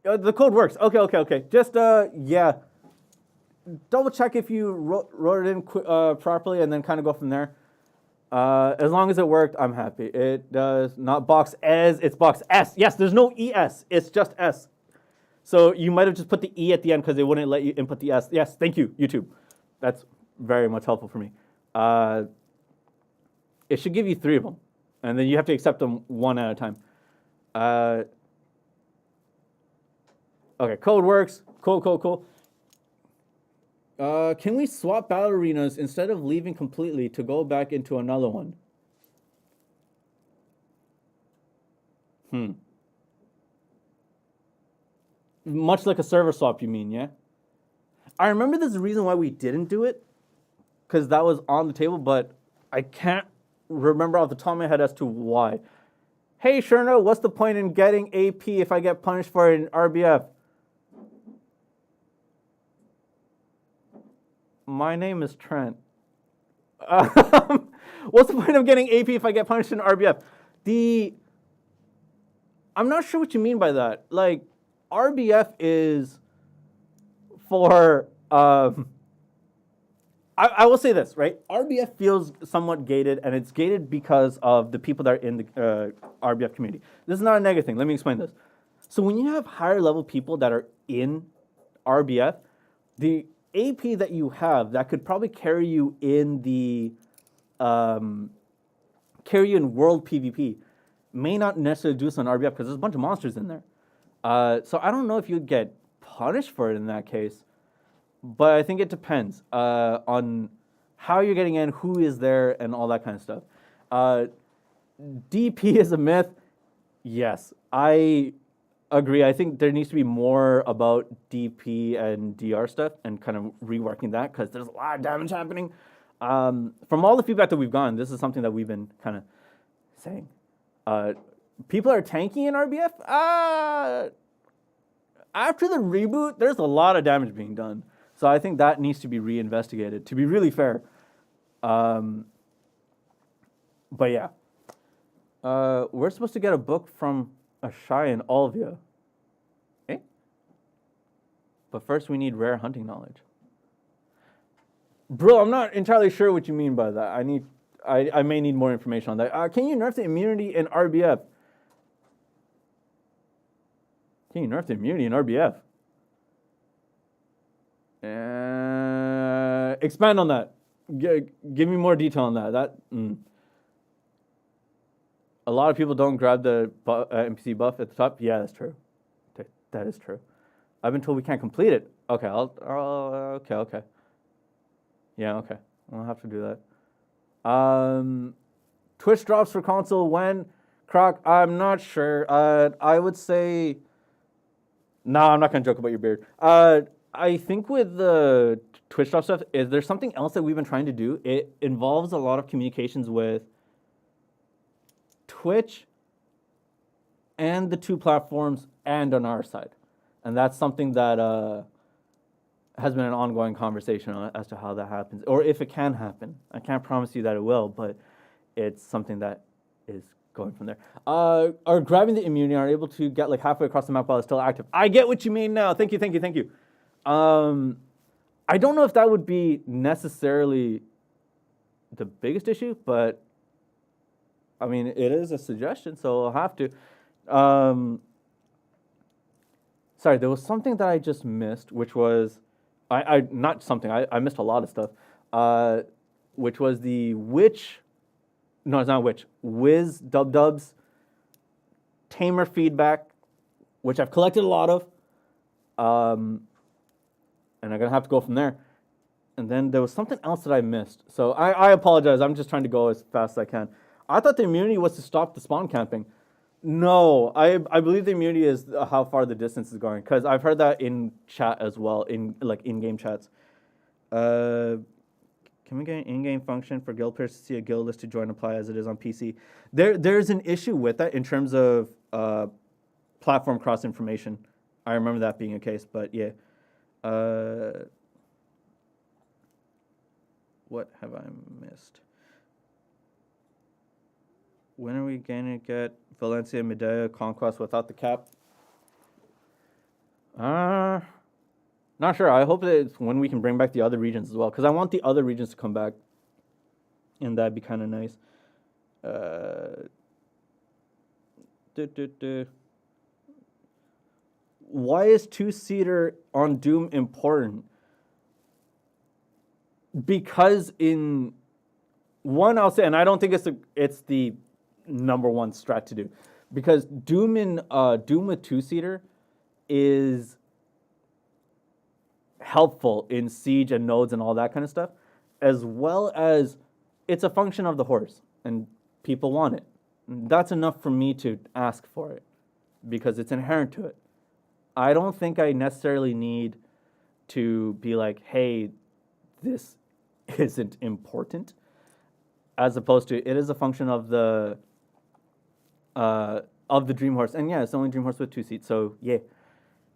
The code works. Okay. Just, yeah. Double check if you wrote it in properly and then kind of go from there. As long as it worked, I'm happy. It does not box S, it's box S. Yes, there's no ES, it's just S. So you might have just put the E at the end because they wouldn't let you input the S. Yes, thank you, YouTube. That's very much helpful for me. It should give you 3 of them, and then you have to accept them one at a time. Okay, code works. Cool. Can we swap battle arenas instead of leaving completely to go back into another one? Much like a server swap, you mean, yeah? I remember there's a reason why we didn't do it, because that was on the table, but I can't remember off the top of my head as to why. Hey, Sherno, what's the point in getting AP if I get punished for it in RBF? My name is Trent. What's the point of getting AP if I get punished in RBF? I'm not sure what you mean by that. Like, RBF is for, I will say this, right? RBF feels somewhat gated, and it's gated because of the people that are in the RBF community. This is not a negative thing. Let me explain this. So when you have higher level people that are in RBF, the AP that you have that could probably carry you in the world PvP may not necessarily do so in RBF because there's a bunch of monsters in there. So I don't know if you'd get punished for it in that case, but I think it depends on how you're getting in, who is there, and all that kind of stuff. DP is a myth. Yes, I agree. I think there needs to be more about DP and DR stuff and kind of reworking that because there's a lot of damage happening. From all the feedback that we've gotten, this is something that we've been kind of saying. People are tanking in RBF. After the reboot, there's a lot of damage being done. So I think that needs to be reinvestigated, to be really fair. But yeah. We're supposed to get a book from a shy in Olvia. Eh? But first we need rare hunting knowledge. Bro, I'm not entirely sure what you mean by that. I may need more information on that. Can you nerf the immunity in RBF? Can you nerf the immunity in RBF? Expand on that. Give me more detail on that. A lot of people don't grab the NPC buff at the top. Yeah, that's true. That is true. I've been told we can't complete it. Okay, okay. Yeah, okay. I'll have to do that. Twitch drops for console when? Croc, I'm not sure. I would say... No, I'm not going to joke about your beard. I think with the Twitch drop stuff, there's something else that we've been trying to do. It involves a lot of communications with Twitch and the 2 platforms and on our side. And that's something that has been an ongoing conversation as to how that happens, or if it can happen. I can't promise you that it will, but it's something that is going from there. Are grabbing the immunity are able to get like halfway across the map while it's still active. I get what you mean now. Thank you. I don't know if that would be necessarily the biggest issue, but I mean, it is a suggestion, so I'll have to. Sorry, there was something that I just missed, which was, I missed a lot of stuff, which was the Witch, no, it's not Witch, Wiz Dubs Tamer feedback, which I've collected a lot of, and I'm gonna have to go from there. And then there was something else that I missed, so I apologize. I'm just trying to go as fast as I can. I thought the immunity was to stop the spawn camping. No, I believe the immunity is how far the distance is going, because I've heard that in chat as well, in like in-game chats. Can we get an in-game function for guild players to see a guild list to join and apply as it is on PC? There's an issue with that in terms of platform cross information. I remember that being a case, but yeah. What have I missed? When are we going to get Valencia Medea Conquest without the cap? Not sure. I hope that it's when we can bring back the other regions as well, because I want the other regions to come back, and that'd be kind of nice. Why is two-seater on Doom important? Because in one, I'll say, and I don't think it's the number one strat to do, because Doom with two-seater is helpful in siege and nodes and all that kind of stuff, as well as it's a function of the horse and people want it. That's enough for me to ask for it because it's inherent to it. I don't think I necessarily need to be like, hey, this isn't important, as opposed to it is a function of the dream horse. And yeah, it's the only dream horse with 2 seats, so yeah.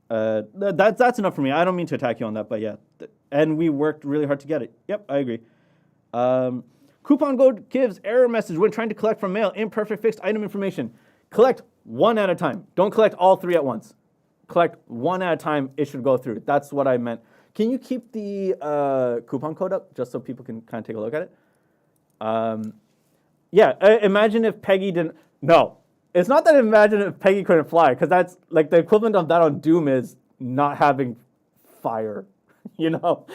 That's enough for me. I don't mean to attack you on that, but yeah. And we worked really hard to get it. Yep, I agree. Coupon code gives error message when trying to collect from mail imperfect fixed item information. Collect one at a time. Don't collect all 3 at once. Collect one at a time. It should go through. That's what I meant. Can you keep the coupon code up just so people can kind of take a look at it? Yeah, imagine if Peggy didn't... No. It's not that imagine if Peggy couldn't fly, because that's like the equivalent of that on Doom is not having fire, you know.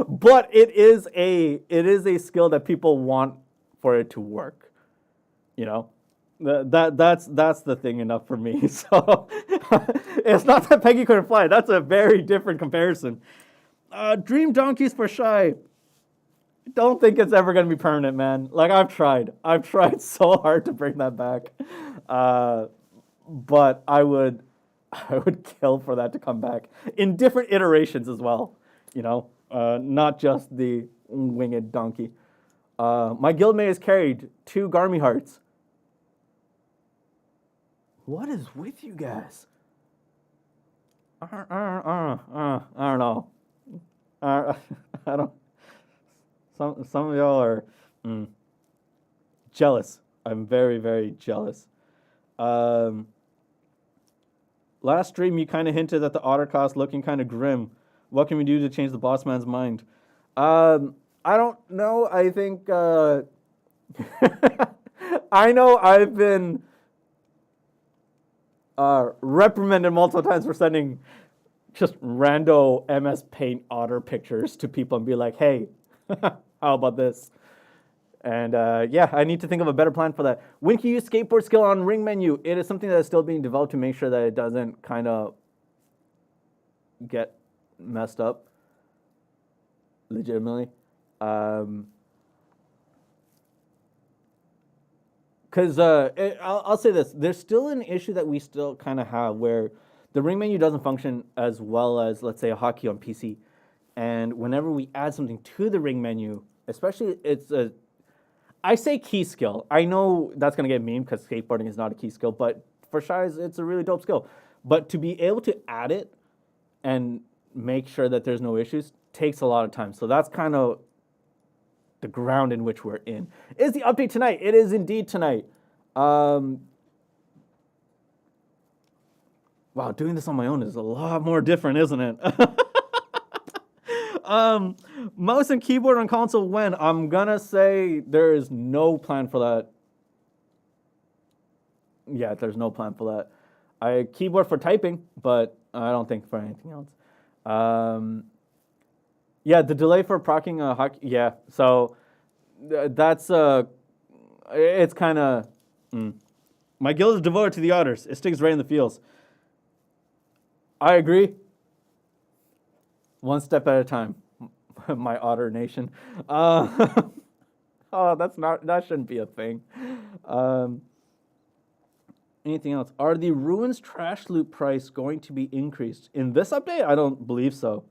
But it is a skill that people want for it to work, you know. That's the thing enough for me. So it's not that Peggy couldn't fly. That's a very different comparison. Dream donkeys for Shy. Don't think it's ever going to be permanent, man. Like, I've tried so hard to bring that back. But I would kill for that to come back in different iterations as well, you know, not just the winged donkey. My guildmate has carried 2 Garmy hearts. What is with you guys? I don't know. I don't. Some of y'all are jealous. I'm very, very jealous. Last stream, you kind of hinted at the otter cost looking kind of grim. What can we do to change the boss man's mind? I don't know. I think I know I've been reprimanded multiple times for sending just rando MS Paint otter pictures to people and be like, hey, how about this? And yeah, I need to think of a better plan for that. When can you use skateboard skill on ring menu? It is something that is still being developed to make sure that it doesn't kind of get messed up. Legitimately. Because I'll say this. There's still an issue that we still kind of have where the ring menu doesn't function as well as, let's say, a hotkey on PC. And whenever we add something to the ring menu, especially I say key skill. I know that's going to get memed because skateboarding is not a key skill, but for Shies, it's a really dope skill. But to be able to add it and make sure that there's no issues takes a lot of time. So that's kind of the ground in which we're in. Is the update tonight? It is indeed tonight. Wow, doing this on my own is a lot more different, isn't it? Mouse and keyboard on console when? I'm gonna say there is no plan for that. Yeah, there's no plan for that. I keyboard for typing, but I don't think for anything else. Yeah, the delay for proccing a hockey. Yeah, so that's it's kind of. My guild is devoted to the otters. It sticks right in the feels. I agree. One step at a time, my otter nation. Oh, that shouldn't be a thing. Anything else? Are the ruins trash loot price going to be increased in this update? I don't believe so.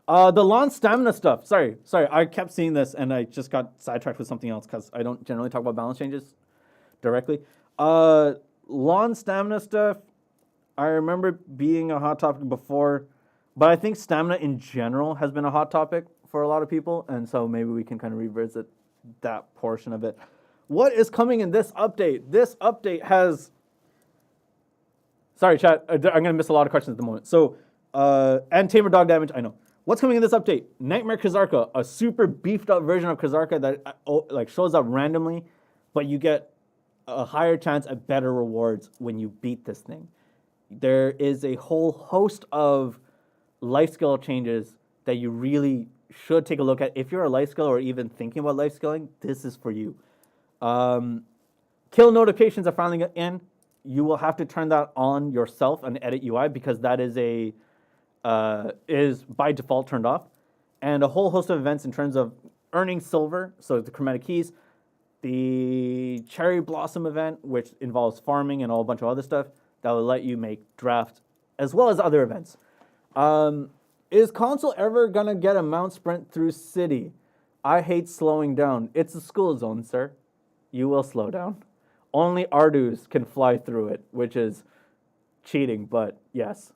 The lawn stamina stuff. Sorry. I kept seeing this and I just got sidetracked with something else because I don't generally talk about balance changes directly. Lawn stamina stuff. I remember being a hot topic before, but I think stamina in general has been a hot topic for a lot of people, and so maybe we can kind of revisit that portion of it. What is coming in this update? This update has. Sorry, chat. I'm going to miss a lot of questions at the moment. So, and tamer dog damage, I know. What's coming in this update? Nightmare Kzarka, a super beefed up version of Kzarka that like shows up randomly, but you get a higher chance at better rewards when you beat this thing. There is a whole host of life skill changes that you really should take a look at. If you're a life skill or even thinking about life skilling, this is for you. Kill notifications are finally in. You will have to turn that on yourself and edit UI because that is is by default turned off. And a whole host of events in terms of earning silver, so the chromatic keys, the cherry blossom event, which involves farming and a whole bunch of other stuff that will let you make draft, as well as other events. Is console ever gonna get a mount sprint through city? I hate slowing down. It's a school zone, sir. You will slow down. Only Ardus can fly through it, which is cheating, but yes.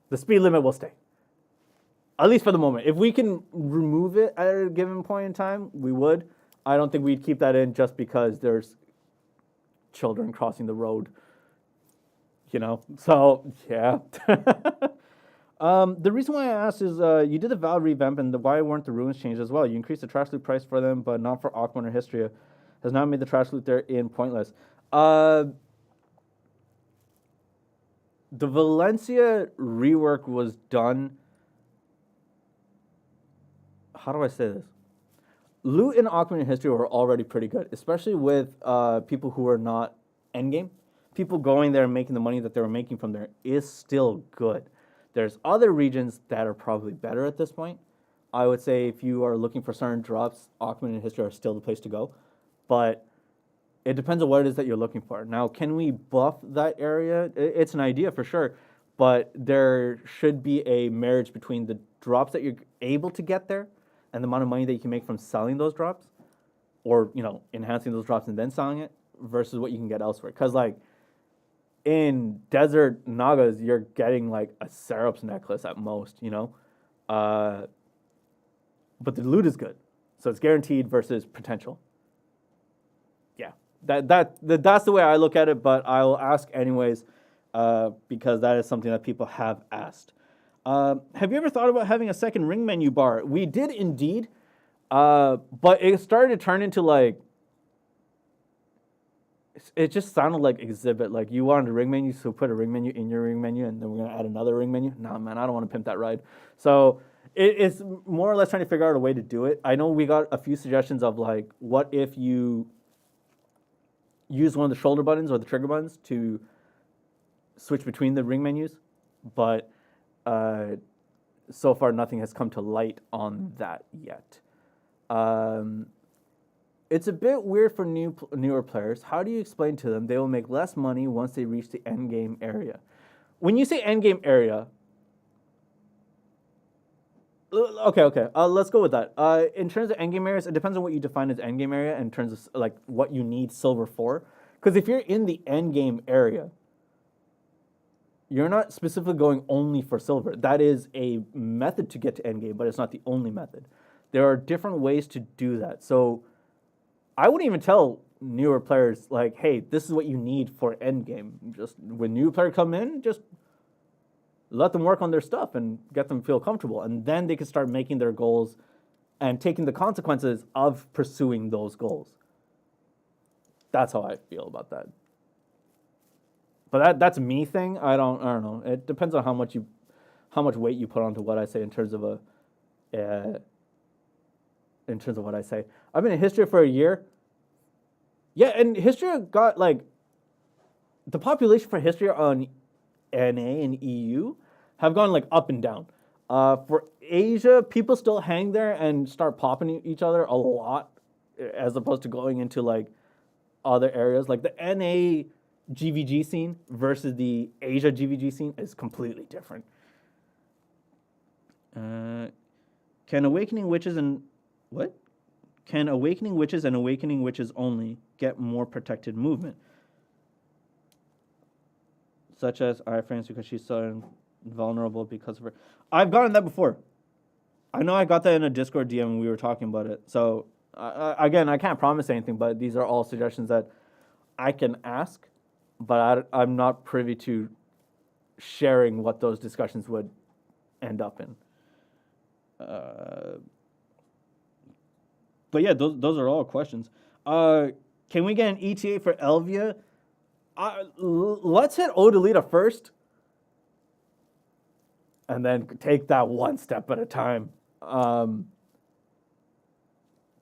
The speed limit will stay. At least for the moment. If we can remove it at a given point in time, we would. I don't think we'd keep that in just because there's children crossing the road. You know? So, yeah. The reason why I asked is you did the Val revamp and why weren't the ruins changed as well? You increased the trash loot price for them, but not for Aquan or Histria. Has now made the trash loot there in pointless. The Valencia rework was done. How do I say this? Loot in Aquan and History were already pretty good, especially with people who are not endgame. People going there and making the money that they were making from there is still good. There's other regions that are probably better at this point. I would say if you are looking for certain drops, Aquan and History are still the place to go. But it depends on what it is that you're looking for. Now, can we buff that area? It's an idea for sure, but there should be a marriage between the drops that you're able to get there and the amount of money that you can make from selling those drops, or enhancing those drops and then selling it, versus what you can get elsewhere. Because like in Desert Nagas, you're getting like a Serops necklace at most, but the loot is good, so it's guaranteed versus potential. That's the way I look at it, but I will ask anyways because that is something that people have asked. Have you ever thought about having a second ring menu bar? We did indeed, but it started to turn into like, it just sounded like exhibit. Like you wanted a ring menu, so put a ring menu in your ring menu, and then we're gonna add another ring menu. Nah, man, I don't want to pimp that ride. So it's more or less trying to figure out a way to do it. I know we got a few suggestions of like, what if you use one of the shoulder buttons or the trigger buttons to switch between the ring menus, but so far nothing has come to light on that yet. It's a bit weird for newer players. How do you explain to them they will make less money once they reach the end game area? When you say end game area, okay. Let's go with that. In terms of endgame areas, it depends on what you define as endgame area in terms of like what you need silver for. Because if you're in the endgame area, you're not specifically going only for silver. That is a method to get to endgame, but it's not the only method. There are different ways to do that. So I wouldn't even tell newer players like, hey, this is what you need for endgame. Just when new players come in, just let them work on their stuff and get them feel comfortable. And then they can start making their goals and taking the consequences of pursuing those goals. That's how I feel about that. But that's me thing. I don't know. It depends on how much weight you put onto what I say in terms of what I say. I've been in History for a year. Yeah, and History got like the population for History on NA and EU have gone like up and down. For Asia, people still hang there and start popping each other a lot, as opposed to going into like other areas. Like the NA GVG scene versus the Asia GVG scene is completely different. Can awakening witches and what? Can awakening witches and awakening witches only get more protected movement? Such as iframes because she's so invulnerable because of her. I've gotten that before. I know I got that in a Discord DM when we were talking about it. So again, I can't promise anything, but these are all suggestions that I can ask, but I'm not privy to sharing what those discussions would end up in. But yeah, those are all questions. Can we get an ETA for Elvia? Let's hit Odalita first, and then take that one step at a time.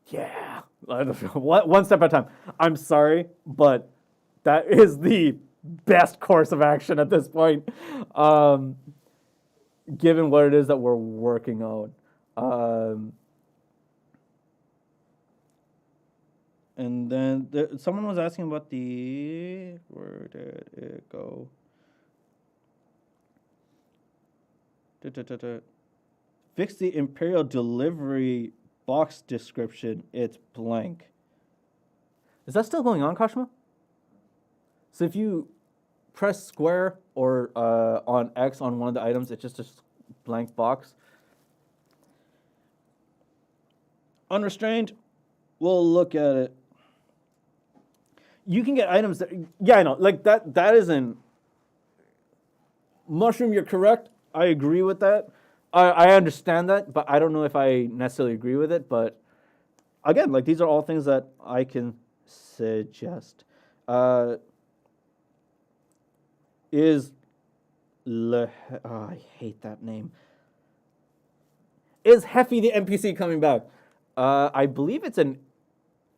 Yeah, one step at a time. I'm sorry, but that is the best course of action at this point, given what it is that we're working on. And then someone was asking about where did it go? Fix the Imperial delivery box description. It's blank. Is that still going on, Kashima? So if you press square or on X on one of the items, it's just a blank box. Unrestrained, we'll look at it. You can get items that, yeah, I know, like that isn't, Mushroom, you're correct. I agree with that. I understand that, but I don't know if I necessarily agree with it. But again, like these are all things that I can suggest. I hate that name. Is Heffy the NPC coming back? I believe it's an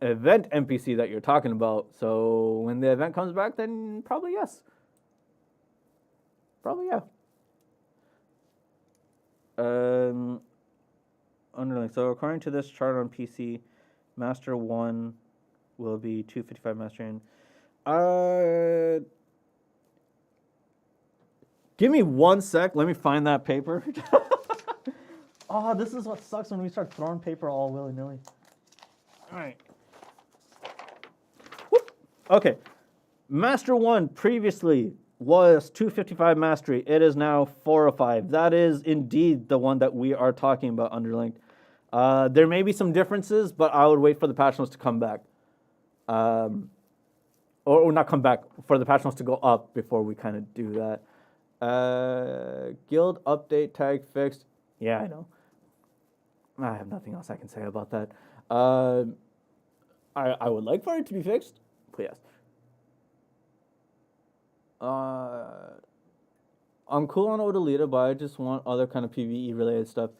event NPC that you're talking about. So when the event comes back, then probably yes. Probably yeah. Underling. So according to this chart on PC, Master 1 will be 255 Master in. Give me 1 sec. Let me find that paper. Oh, this is what sucks when we start throwing paper all willy-nilly. All right. Whoop. Okay. Master 1 previously was 255 mastery. It is now 405. That is indeed the one that we are talking about, Underlinked. There may be some differences, but I would wait for the patch notes to come back. Or not come back, for the patch notes to go up before we kind of do that. Guild update tag fixed. Yeah, I know. I have nothing else I can say about that. I would like for it to be fixed, but yes. I'm cool on Odalita, but I just want other kind of PvE related stuff.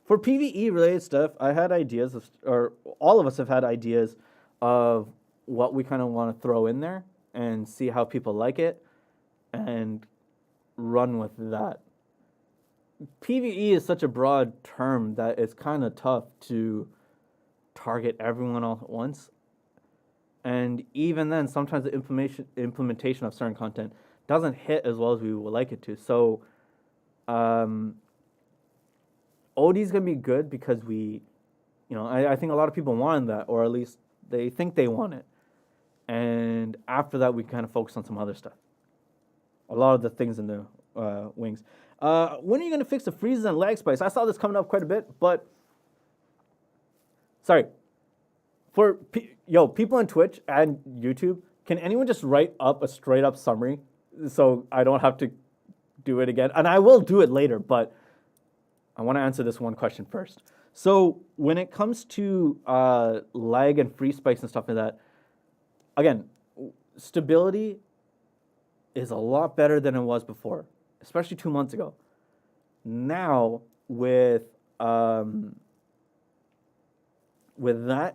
For PvE related stuff, I had ideas, or all of us have had ideas of what we kind of want to throw in there and see how people like it and run with that. PvE is such a broad term that it's kind of tough to target everyone all at once. And even then, sometimes the implementation of certain content doesn't hit as well as we would like it to. So, OD is going to be good because I think a lot of people wanted that, or at least they think they want it. And after that, we kind of focus on some other stuff. A lot of the things in the wings. When are you going to fix the freezes and lag spikes? I saw this coming up quite a bit, but sorry. For people on Twitch and YouTube, can anyone just write up a straight up summary so I don't have to do it again? And I will do it later, but I want to answer this one question first. So when it comes to lag and free spikes and stuff like that, again, stability is a lot better than it was before, especially 2 months ago. Now, with that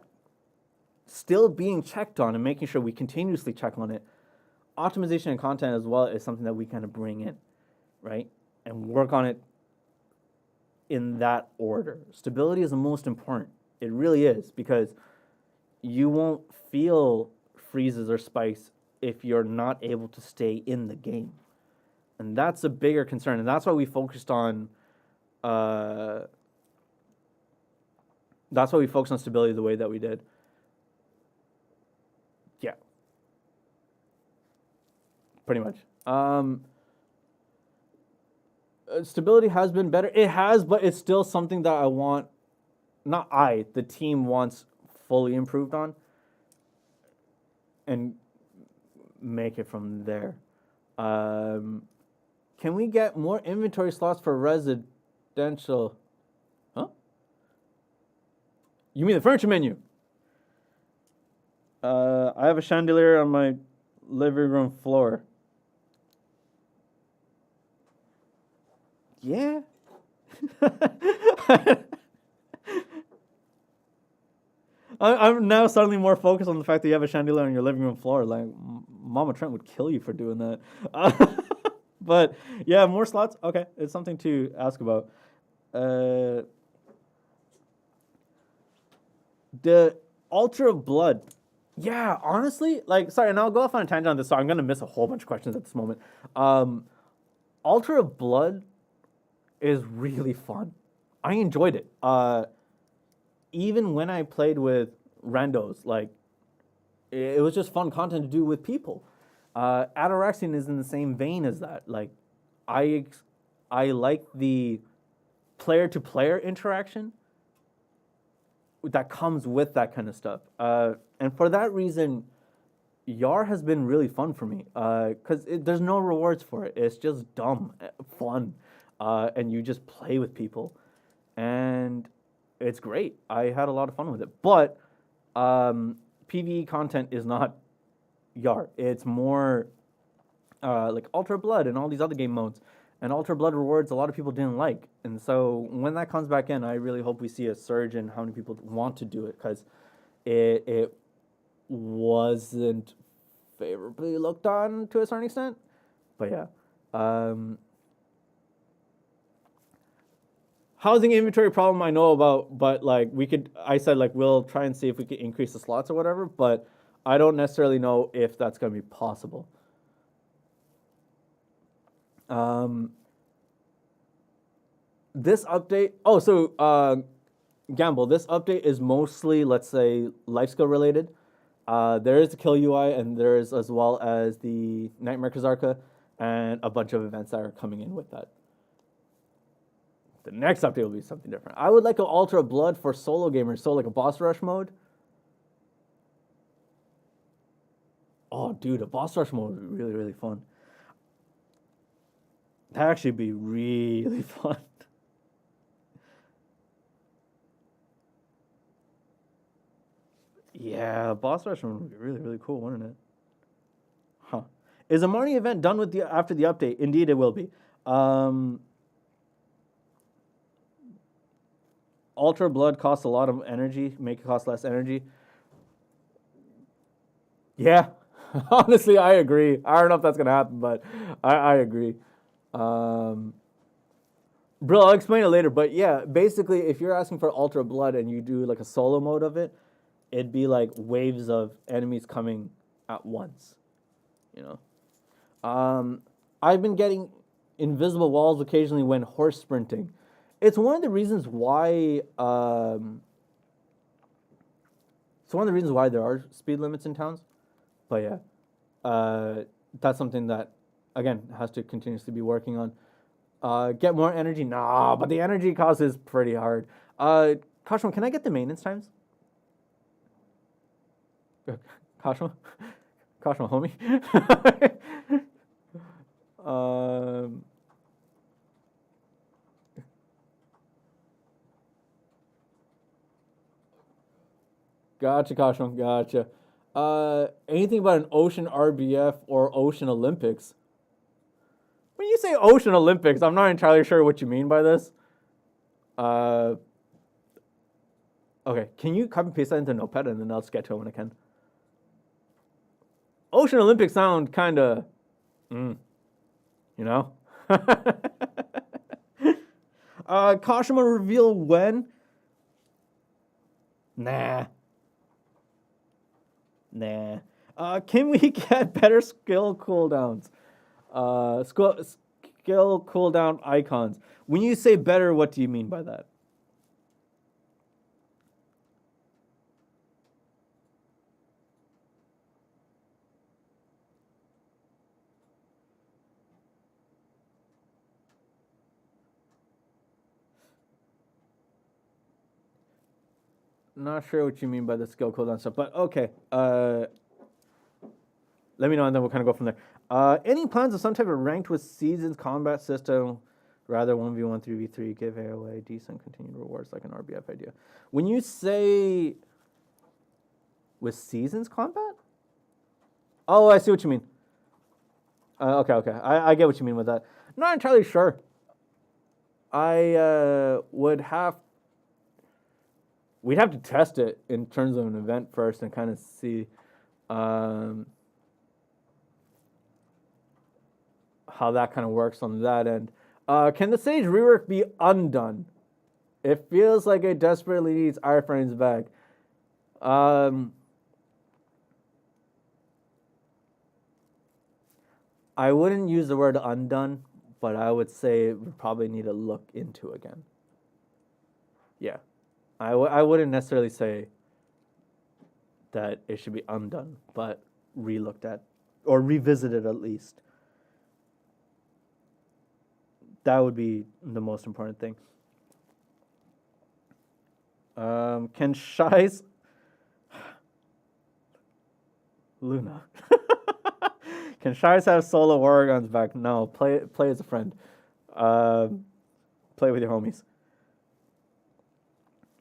still being checked on and making sure we continuously check on it, optimization and content as well is something that we kind of bring in, right? And work on it in that order. Stability is the most important. It really is, because you won't feel freezes or spikes if you're not able to stay in the game. And that's a bigger concern. And that's why we focused on stability the way that we did. Yeah. Pretty much. Stability has been better. It has, but it's still something that I want, the team wants fully improved on and make it from there. Can we get more inventory slots for residential? Huh? You mean the furniture menu? I have a chandelier on my living room floor. Yeah. I'm now suddenly more focused on the fact that you have a chandelier on your living room floor. Like, Mama Trent would kill you for doing that. But yeah, more slots. Okay, it's something to ask about. The Altar of Blood. Yeah, honestly, sorry, and I'll go off on a tangent on this, so I'm gonna miss a whole bunch of questions at this moment. Altar of Blood is really fun. I enjoyed it. Even when I played with randos, it was just fun content to do with people. Ataraxian is in the same vein as that. I like the player-to-player interaction that comes with that kind of stuff. And for that reason, Yarr has been really fun for me because there's no rewards for it. It's just dumb fun, and you just play with people, and it's great. I had a lot of fun with it. But PvE content is not Yarr. It's more like Altar Blood and all these other game modes. And Altar Blood rewards a lot of people didn't like. And so when that comes back in, I really hope we see a surge in how many people want to do it, because it wasn't favorably looked on to a certain extent. But yeah. Housing inventory problem I know about, but I said we'll try and see if we can increase the slots or whatever, but I don't necessarily know if that's going to be possible. This update, Gamble, this update is mostly, let's say, life skill related. There is the kill UI, and there is as well as the Nightmare Kzarka, and a bunch of events that are coming in with that. The next update will be something different. I would like an Altar of Blood for solo gamers, so like a boss rush mode. Oh, dude, a boss rush mode would be really, really fun. That'd actually be really fun. Yeah, boss rush mode would be really, really cool, wouldn't it? Huh. Is a morning event done with after the update? Indeed, it will be. Altar Blood costs a lot of energy. Make it cost less energy. Yeah, honestly, I agree. I don't know if that's gonna happen, but I agree. Bro, I'll explain it later. But yeah, basically, if you're asking for Altar Blood and you do like a solo mode of it, it'd be like waves of enemies coming at once. You know, I've been getting invisible walls occasionally when horse sprinting. It's one of the reasons why. It's one of the reasons why there are speed limits in towns. But yeah, that's something that, again, has to continuously be working on. Get more energy? Nah, but the energy cost is pretty hard. Kashma, can I get the maintenance times? Kashma? Kashma, homie? Gotcha, Kashma, gotcha. Anything about an Ocean RBF or Ocean Olympics? When you say Ocean Olympics, I'm not entirely sure what you mean by this. Okay, can you copy and paste that into Notepad and then I'll sketch it when I can. Ocean Olympics sound kind of, you know? Kashima reveal when? Nah. Can we get better skill cooldowns? Skill cooldown icons. When you say better, what do you mean by that? Not sure what you mean by the skill cooldown stuff, but okay. Let me know, and then we'll kind of go from there. Any plans of some type of ranked with seasons combat system? Rather 1v1, 3v3, give away decent continued rewards like an RBF idea. When you say with seasons combat? Oh, I see what you mean. Okay. I get what you mean with that. Not entirely sure. We'd have to test it in terms of an event first and kind of see how that kind of works on that end. Can the Sage rework be undone? It feels like it desperately needs iframes back. I wouldn't use the word undone, but I would say we probably need to look into again. Yeah. I wouldn't necessarily say that it should be undone, but re-looked at or revisited at least. That would be the most important thing. Can Shy's Luna? Can Shy's have solo Oregons back? No, play as a friend. Play with your homies.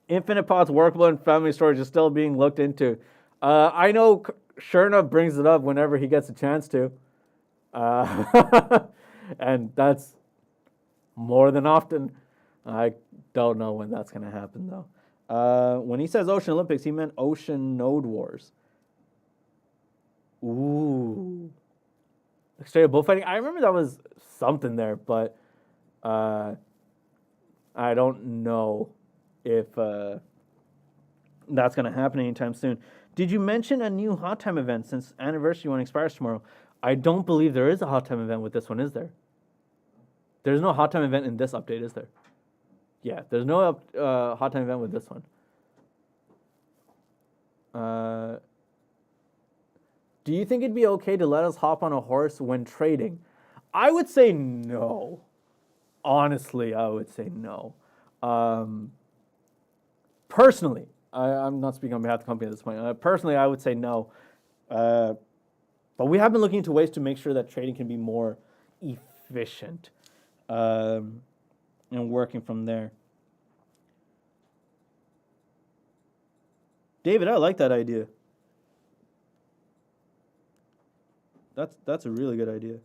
Infinite Pots workable and family storage is still being looked into. I know Sherna brings it up whenever he gets a chance to. And that's more than often. I don't know when that's going to happen, though. When he says Ocean Olympics, he meant Ocean Node Wars. Ooh. Like straight up bullfighting. I remember that was something there, but I don't know if that's going to happen anytime soon. Did you mention a new Hot Time event since Anniversary One expires tomorrow? I don't believe there is a Hot Time event with this one, is there? There's no Hot Time event in this update, is there? Yeah, there's no Hot Time event with this one. Do you think it'd be okay to let us hop on a horse when trading? I would say no. Honestly, I would say no. Personally, I'm not speaking on behalf of the company at this point. Personally, I would say no. But we have been looking into ways to make sure that trading can be more efficient and working from there. David, I like that idea. That's a really good idea.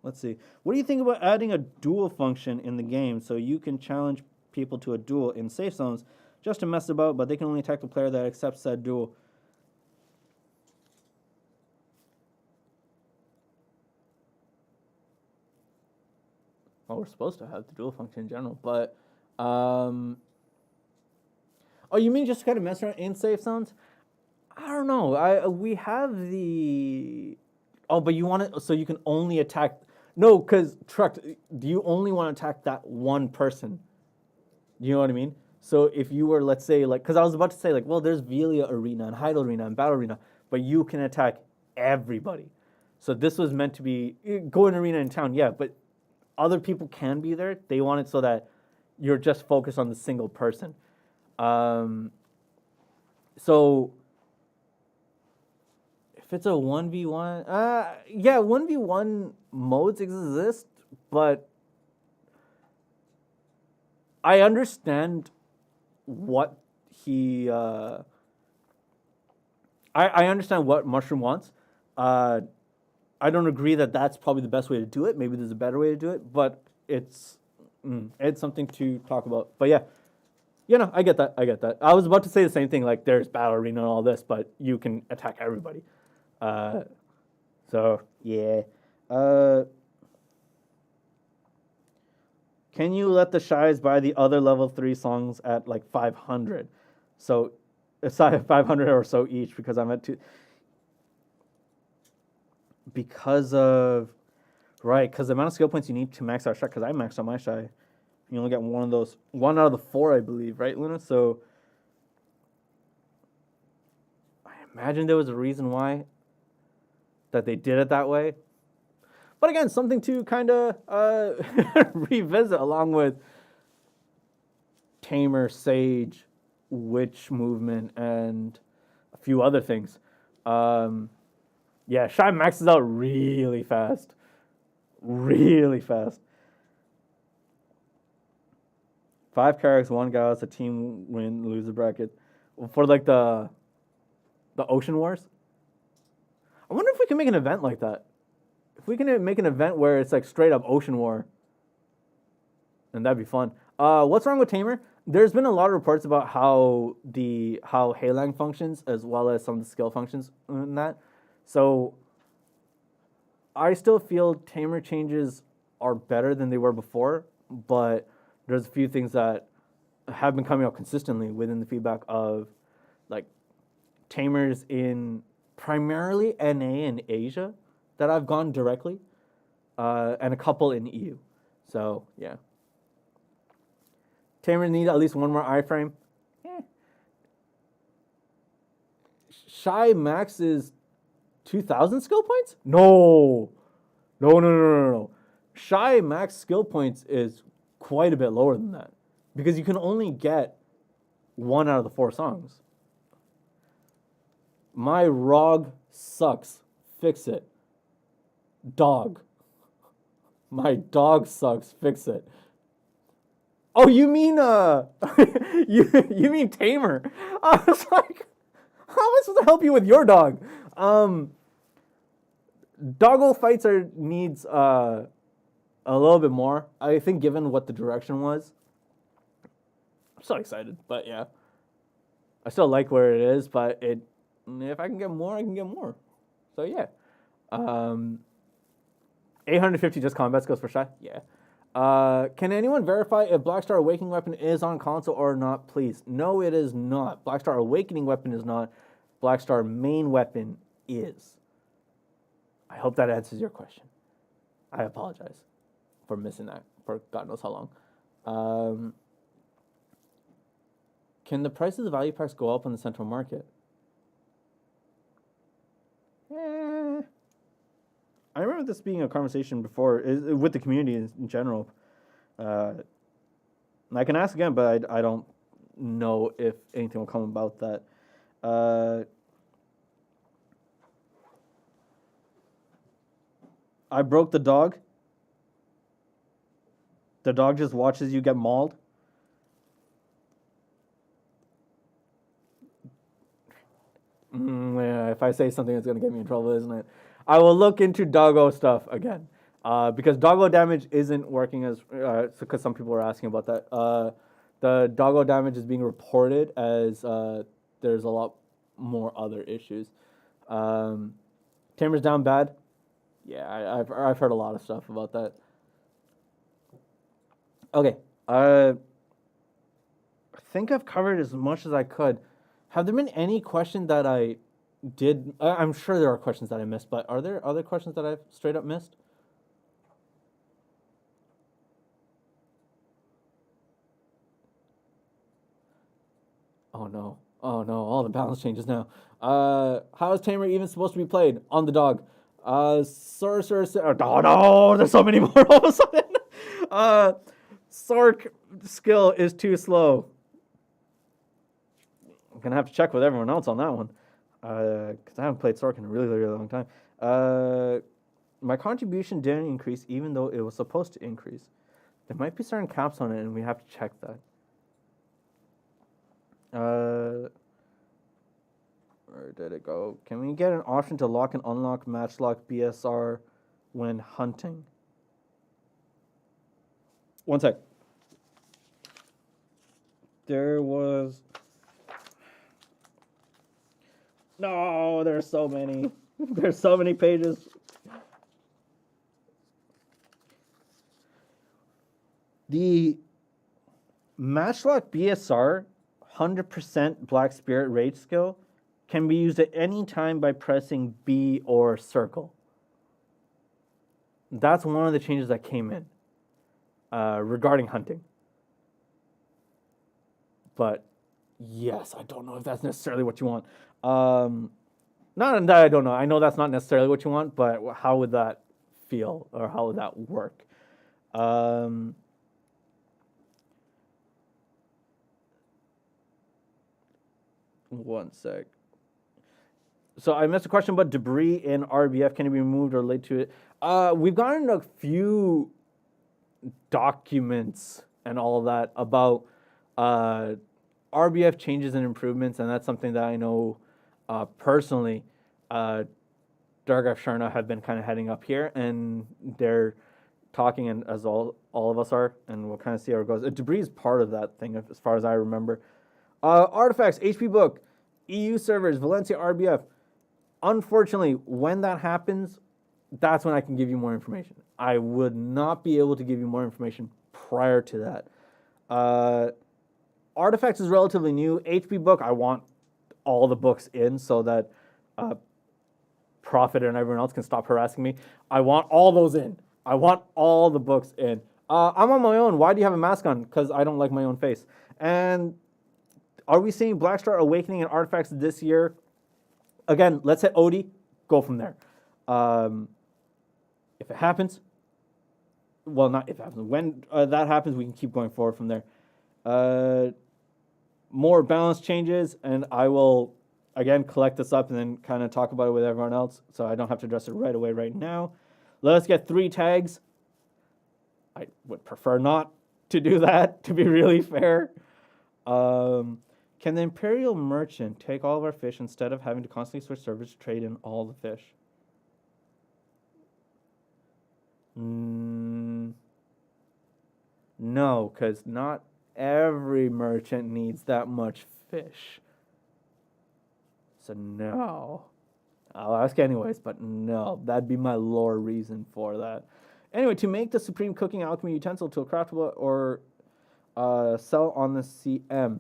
Let's see. What do you think about adding a duel function in the game so you can challenge people to a duel in safe zones just to mess about, but they can only attack the player that accepts that duel? Well, we're supposed to have the duel function in general, but oh, you mean just kind of mess around in safe zones? I don't know. We have the. Oh, but you want it so you can only attack. No, because Truck, do you only want to attack that one person? You know what I mean? So if you were, let's say, like, because I was about to say, like, well, there's Velia Arena and Heidel Arena and Battle Arena, but you can attack everybody. So this was meant to be go in arena in town, yeah, but other people can be there. They want it so that you're just focused on the single person. So if it's a 1v1, yeah, 1v1 modes exist, but I understand what he. I understand what Mushroom wants. I don't agree that that's probably the best way to do it. Maybe there's a better way to do it, but it's something to talk about. But yeah, I get that. I was about to say the same thing. Like there's Battle Arena and all this, but you can attack everybody. So yeah. Can you let the Shies buy the other level 3 songs at like 500? So It's 500 or so each because I'm at 2. Because of because the amount of skill points you need to max out shy. Because I maxed out my shy, you only get one out of the 4, I believe, right, Luna? So I imagine there was a reason why that they did it that way. But again, something to kind of revisit along with Tamer, Sage, Witch movement, and a few other things. Yeah, Shy maxes out really fast. Really fast. 5 characters, 1 Gauss, a team win, loser bracket. For like the Ocean Wars. I wonder if we can make an event like that. If we can make an event where it's like straight up Ocean War, then that'd be fun. What's wrong with Tamer? There's been a lot of reports about how Heilang functions as well as some of the skill functions in that. So I still feel Tamer changes are better than they were before, but there's a few things that have been coming up consistently within the feedback of like Tamers in primarily NA and Asia that I've gone directly, and a couple in EU. So yeah. Tamers need at least 1 more iframe. Shy max is 2,000 skill points? No. Shy max skill points is quite a bit lower than that because you can only get 1 out of the 4 songs. My ROG sucks. Fix it. Dog. My dog sucks. Fix it. Oh, you mean you mean Tamer? I was like, how am I supposed to help you with your dog? Doggo fights needs a little bit more. I think given what the direction was. I'm so excited, but yeah. I still like where it is, but if I can get more, I can get more. So yeah. 850 just combat skills for Shy? Yeah. Can anyone verify if Blackstar Awakening weapon is on console or not, please? No, it is not. Blackstar Awakening weapon is not. Blackstar main weapon is. I hope that answers your question. I apologize for missing that for God knows how long. Can the price of the value packs go up on the central market? I remember this being a conversation before with the community in general. I can ask again, but I don't know if anything will come about that. I broke the dog. The dog just watches you get mauled. Yeah, if I say something, it's going to get me in trouble, isn't it? I will look into doggo stuff again. Because doggo damage isn't working as... because some people were asking about that. The doggo damage is being reported as there's a lot more other issues. Tamer's down bad. Yeah, I've heard a lot of stuff about that. Okay. I think I've covered as much as I could. Have there been any questions that I did? I'm sure there are questions that I missed, but are there other questions that I've straight up missed? Oh no, all the balance changes now. How is Tamer even supposed to be played? On the dog. Oh no, there's so many more all of a sudden. Sork skill is too slow. I'm gonna have to check with everyone else on that one. Because I haven't played Sork in a really, really long time. My contribution didn't increase even though it was supposed to increase. There might be certain caps on it and we have to check that. Where did it go? Can we get an option to lock and unlock matchlock BSR when hunting? One sec. There was... No, there's so many. There's so many pages. The matchlock BSR 100% Black Spirit Rage skill can be used at any time by pressing B or circle. That's one of the changes that came in regarding hunting. But yes, I don't know if that's necessarily what you want. Not that I don't know. I know that's not necessarily what you want, but how would that feel or how would that work? One sec. So I missed a question about debris in RBF. Can it be removed or laid to it? We've gotten a few documents and all of that about RBF changes and improvements, and that's something that I know personally. Dargaf Sharna have been kind of heading up here, and they're talking, and as all of us are, and we'll kind of see how it goes. Debris is part of that thing, as far as I remember. Artifacts, HP Book, EU servers, Valencia RBF. Unfortunately, when that happens, that's when I can give you more information. I would not be able to give you more information prior to that. Artifacts is relatively new. HP Book, I want all the books in so that Prophet and everyone else can stop harassing me. I want all those in. I want all the books in. I'm on my own. Why do you have a mask on? Because I don't like my own face. And are we seeing Blackstar Awakening and Artifacts this year? Again, let's hit Odie. Go from there. If it happens, well, not if it happens. When that happens, we can keep going forward from there. More balance changes, and I will, again, collect this up and then kind of talk about it with everyone else, so I don't have to address it right away right now. Let us get 3 tags. I would prefer not to do that, to be really fair. Can the Imperial Merchant take all of our fish instead of having to constantly switch servers to trade in all the fish? No, because not every merchant needs that much fish. So no. I'll ask anyways, but no. That'd be my lore reason for that. Anyway, to make the Supreme Cooking Alchemy Utensil to a craftable or sell on the CM.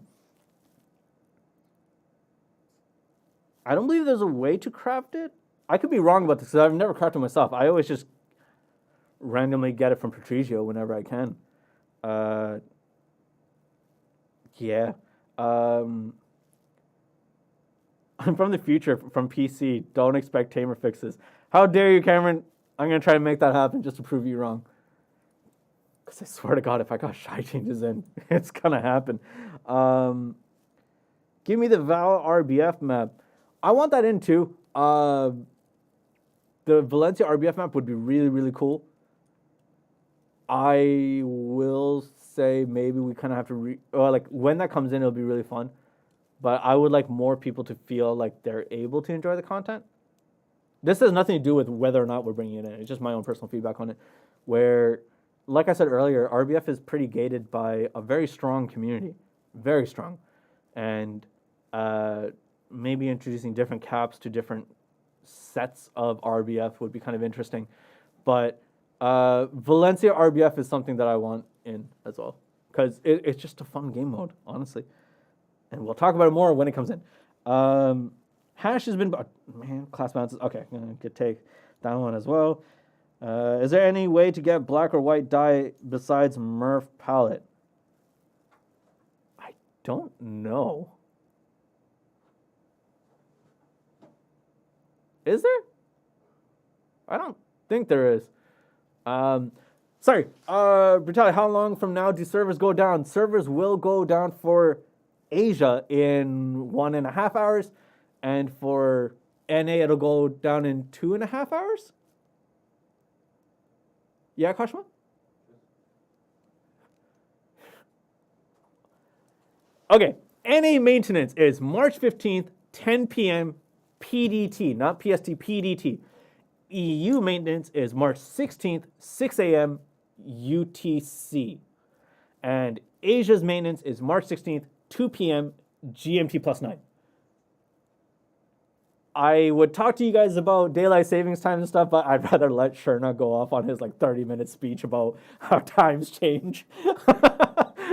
I don't believe there's a way to craft it. I could be wrong about this because I've never crafted myself. I always just randomly get it from Patricio whenever I can. Yeah. I'm from the future, from PC. Don't expect tamer fixes. How dare you, Cameron? I'm going to try to make that happen just to prove you wrong. Because I swear to God, if I got shy changes in, it's going to happen. Give me the Val RBF map. I want that in too. The Valencia RBF map would be really, really cool. I will say maybe we kind of have to like when that comes in, it'll be really fun. But I would like more people to feel like they're able to enjoy the content. This has nothing to do with whether or not we're bringing it in. It's just my own personal feedback on it. Where, like I said earlier, RBF is pretty gated by a very strong community. Very strong. And maybe introducing different caps to different sets of RBF would be kind of interesting. But Valencia RBF is something that I want in as well. Because it's just a fun game mode, honestly. And we'll talk about it more when it comes in. Hash has been... Man, class bounces. Okay, good take that one as well. Is there any way to get black or white dye besides Murph palette? I don't know. Is there? I don't think there is. Sorry. Brutality, how long from now do servers go down? Servers will go down for Asia in 1.5 hours. And for NA, it'll go down in 2.5 hours? Yeah, Kashima? Okay, NA maintenance is March 15th, 10 p.m. PDT, not PST, PDT. EU maintenance is March 16th, 6 a.m. UTC. And Asia's maintenance is March 16th, 2 p.m. GMT plus 9. I would talk to you guys about daylight savings time and stuff, but I'd rather let Sherna go off on his 30-minute speech about how times change.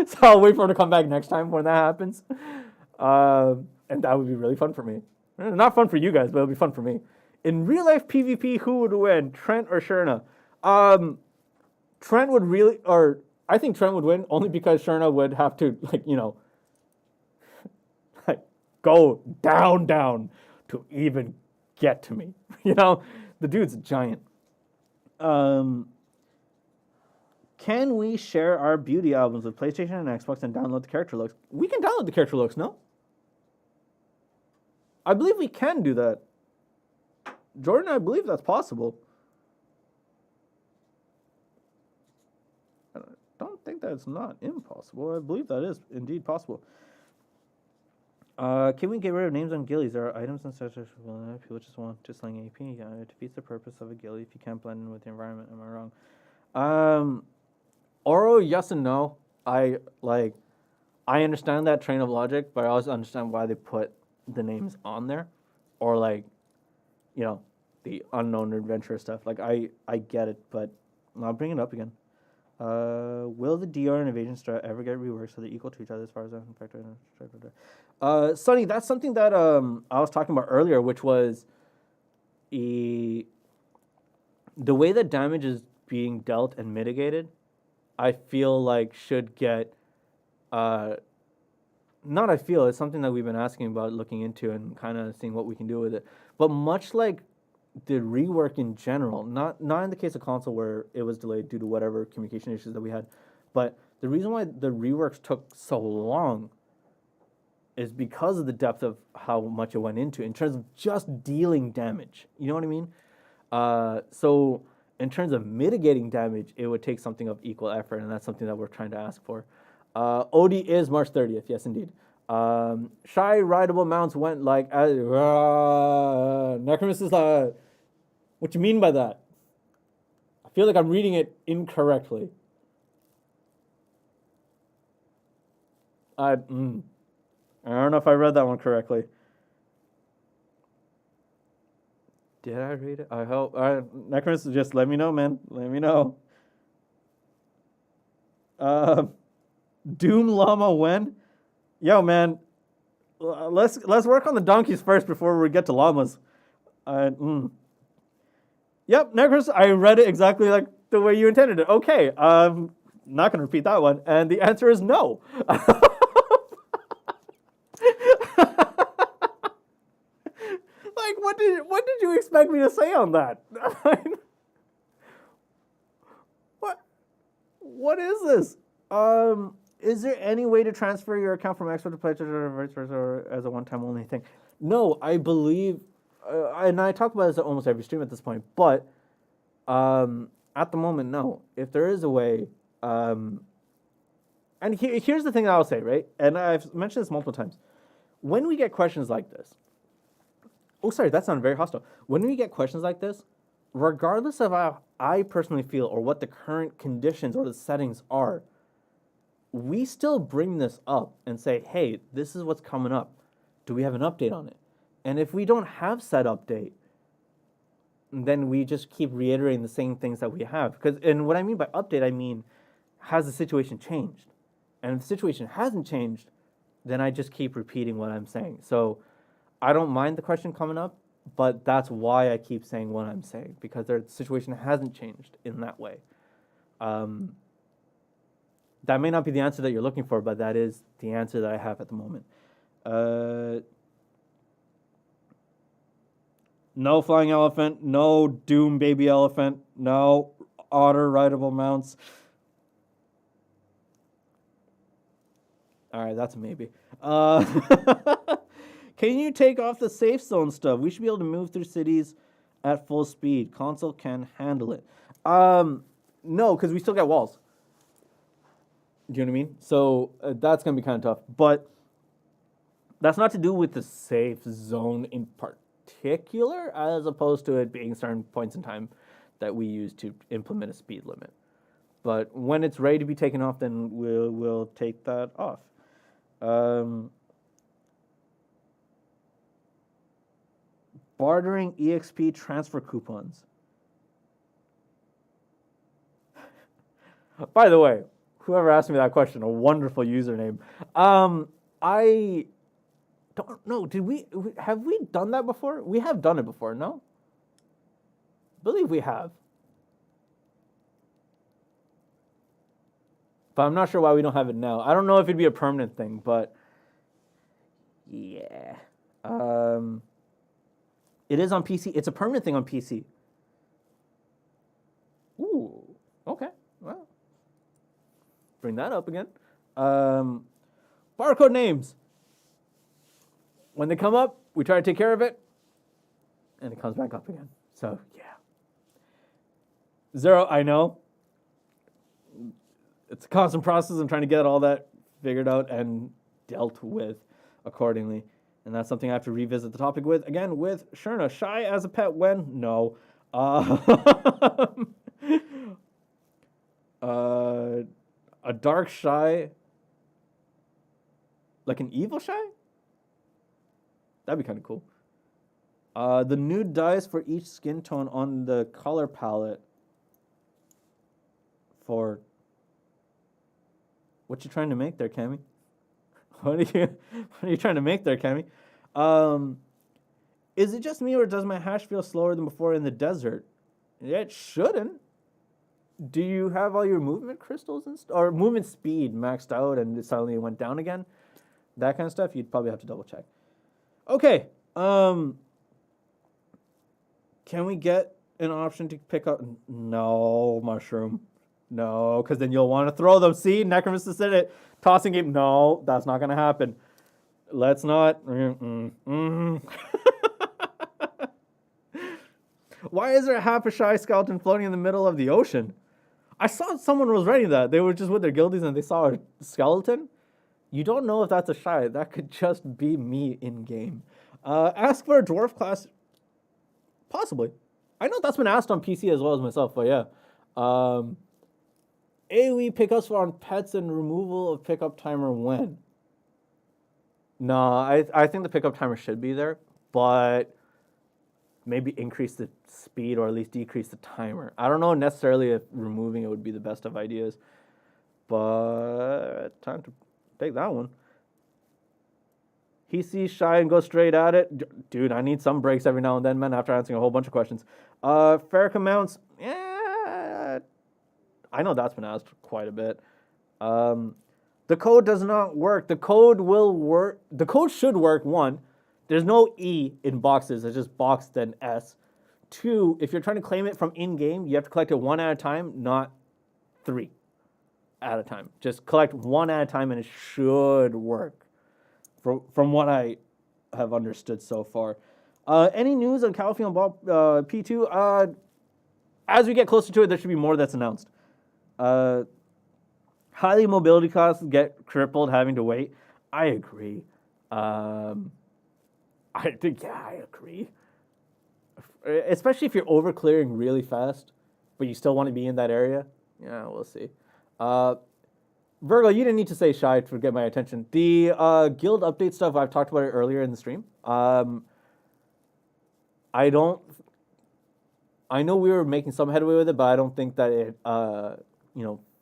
So I'll wait for him to come back next time when that happens. And that would be really fun for me. Not fun for you guys, but it would be fun for me. In real life PvP, who would win, Trent or Sherna? Trent would really, or I think Trent would win only because Sherna would have to, like, like go down to even get to me. The dude's a giant. Can we share our beauty albums with PlayStation and Xbox and download the character looks? We can download the character looks, no? I believe we can do that. Jordan, I believe that's possible. I don't think that's not impossible. I believe that is indeed possible. Can we get rid of names on gillies? There are items and such as people just want to sling AP. It defeats the purpose of a gilly if you can't blend in with the environment. Am I wrong? Oro, yes and no. I understand that train of logic, but I also understand why they put the names on there, or the unknown adventurer stuff. Like I get it, but I'll bring it up again. Will the DR and evasion strat ever get reworked so they're equal to each other as far as I'm factoring? Sonny, that's something that I was talking about earlier, which was the way that damage is being dealt and mitigated. I feel like should get not I feel, it's something that we've been asking about, looking into, and kind of seeing what we can do with it. But much like the rework in general, not in the case of console where it was delayed due to whatever communication issues that we had, but the reason why the reworks took so long is because of the depth of how much it went into in terms of just dealing damage. You know what I mean? So in terms of mitigating damage, it would take something of equal effort, and that's something that we're trying to ask for. OD is March 30th, yes indeed. Shy rideable mounts went like, Necromus is what you mean by that? I feel like I'm reading it incorrectly. I don't know if I read that one correctly. Did I read it? I hope. Necromus, just let me know, man. Let me know. Doom Llama when? Yo, man. Let's work on the donkeys first before we get to llamas. Yep, Necromus, I read it exactly like the way you intended it. Okay, not going to repeat that one. And the answer is no. Like, what did you expect me to say on that? What is this? Is there any way to transfer your account from Xbox to PlayStation or vice versa, or as a one-time only thing? No, I believe, and I talk about this at almost every stream at this point, but at the moment, no. If there is a way, and here's the thing that I'll say, right? And I've mentioned this multiple times. When we get questions like this, oh, sorry, that sounded very hostile. When we get questions like this, regardless of how I personally feel or what the current conditions or the settings are, we still bring this up and say, hey, this is what's coming up. Do we have an update on it? And if we don't have said update, then we just keep reiterating the same things that we have. And what I mean by update, I mean, has the situation changed? And if the situation hasn't changed, then I just keep repeating what I'm saying. So I don't mind the question coming up, but that's why I keep saying what I'm saying, because the situation hasn't changed in that way. That may not be the answer that you're looking for, but that is the answer that I have at the moment. No flying elephant, no Doom baby elephant, no otter rideable mounts. All right, that's a maybe. Can you take off the safe zone stuff? We should be able to move through cities at full speed. Console can handle it. No, because we still got walls. Do you know what I mean? So that's going to be kind of tough. But that's not to do with the safe zone in particular, as opposed to it being certain points in time that we use to implement a speed limit. But when it's ready to be taken off, then we'll take that off. Bartering EXP transfer coupons. By the way, whoever asked me that question, a wonderful username. don't know. Have we done that before? We have done it before, no? I believe we have. But I'm not sure why we don't have it now. I don't know if it'd be a permanent thing, but yeah. It is on PC. It's a permanent thing on PC. Ooh, okay. Well, bring that up again. Barcode names. When they come up, we try to take care of it, and it comes back up again. So, yeah. Zero, I know. It's a constant process. I'm trying to get all that figured out and dealt with accordingly. And that's something I have to revisit the topic with. Again, with Sherna. Shy as a pet when? No. A dark shy, like an evil shy? That'd be kind of cool. The nude dyes for each skin tone on the color palette for... What you trying to make there, Cammy? What are you trying to make there, Cammy? Is it just me or does my hash feel slower than before in the desert? It shouldn't. Do you have all your movement crystals or movement speed maxed out and it suddenly went down again? That kind of stuff, you'd probably have to double check. Okay. Can we get an option to pick up? No, mushroom. No, because then you'll want to throw them. See, Necromancer said it. Tossing game. No, that's not going to happen. Let's not. Why is there half a shy skeleton floating in the middle of the ocean? I saw someone was writing that. They were just with their guildies and they saw a skeleton. You don't know if that's a shy. That could just be me in game. Ask for a dwarf class. Possibly. I know that's been asked on PC as well as myself, but yeah. AoE pickups on pets and removal of pickup timer when? No, I think the pickup timer should be there, but maybe increase the speed or at least decrease the timer. I don't know necessarily if removing it would be the best of ideas, but time to take that one. He sees shy and goes straight at it. Dude, I need some breaks every now and then, man, after answering a whole bunch of questions. Farrakhan mounts, I know that's been asked quite a bit. The code does not work. The code will work. The code should work. One, there's no E in boxes. It's just box then S. Two, if you're trying to claim it from in-game, you have to collect it one at a time, not three at a time. Just collect one at a time and it should work. From what I have understood so far. Any news on Calfield P2? As we get closer to it, there should be more that's announced. Highly mobility costs get crippled having to wait. I agree. I agree. Especially if you're over clearing really fast, but you still want to be in that area. Yeah, we'll see. Virgo, you didn't need to say shy to get my attention. The guild update stuff, I've talked about it earlier in the stream. I know we were making some headway with it, but I don't think that it,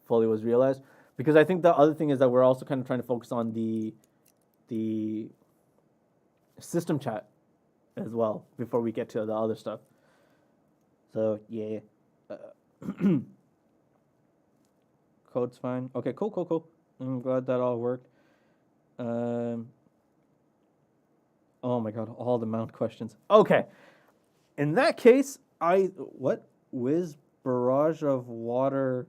fully was realized. Because I think the other thing is that we're also kind of trying to focus on the system chat as well before we get to the other stuff. So, yeah. Code's fine. Okay, cool. I'm glad that all worked. Oh my god, all the mount questions. Okay. In that case, Whiz barrage of water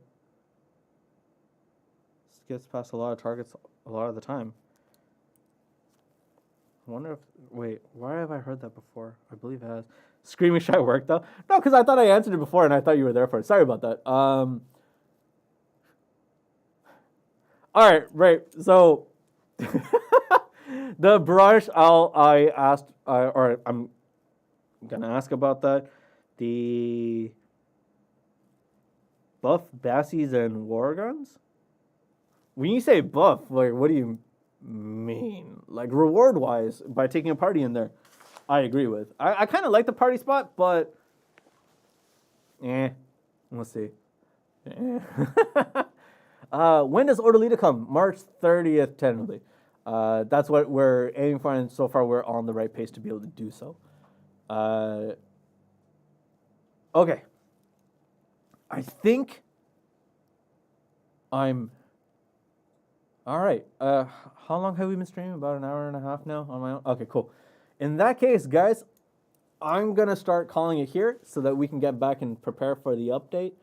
gets past a lot of targets a lot of the time. I wonder if... Wait, where have I heard that before? I believe it has. Screaming Shy worked, though? No, because I thought I answered it before, and I thought you were there for it. Sorry about that. All right. So, the brush, I'm going to ask about that. The buff Bassies and War Guns? When you say buff, like, what do you mean? Like, reward-wise, by taking a party in there, I agree with. I kind of like the party spot, but... we'll see. When does Orderlita come? March 30th, technically. That's what we're aiming for, and so far we're on the right pace to be able to do so. Okay. I think I'm... All right. How long have we been streaming? About an hour and a half now on my own? Okay, cool. In that case, guys, I'm going to start calling it here so that we can get back and prepare for the update.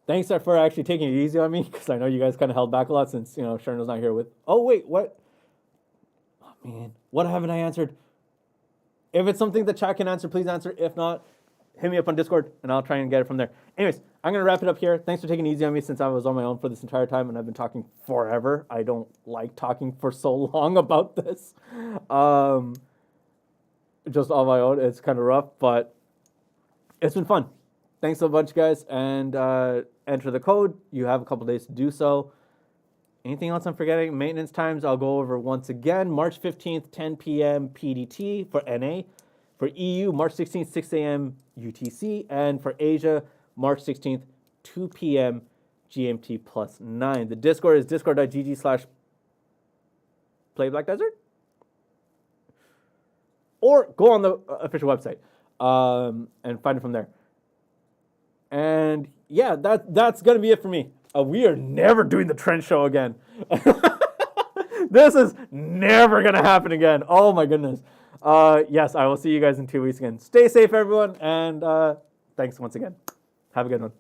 Thanks for actually taking it easy on me, because I know you guys kind of held back a lot since, Sharon's not here with... Oh, wait, what? Oh, man. What haven't I answered? If it's something the chat can answer, please answer. If not, hit me up on Discord, and I'll try and get it from there. Anyways, I'm going to wrap it up here. Thanks for taking it easy on me since I was on my own for this entire time, and I've been talking forever. I don't like talking for so long about this. Just on my own, it's kind of rough, but it's been fun. Thanks so much, guys, and enter the code. You have a couple days to do so. Anything else I'm forgetting? Maintenance times, I'll go over once again. March 15th, 10 p.m. PDT for NA. For EU, March 16th, 6 a.m. UTC. And for Asia, March 16th, 2 p.m. GMT plus 9. The Discord is discord.gg/playblackdesert. Or go on the official website and find it from there. And yeah, that's going to be it for me. We are never doing the Trent show again. This is never going to happen again. Oh my goodness. Yes, I will see you guys in 2 weeks again. Stay safe, everyone. And thanks once again. Have a good one.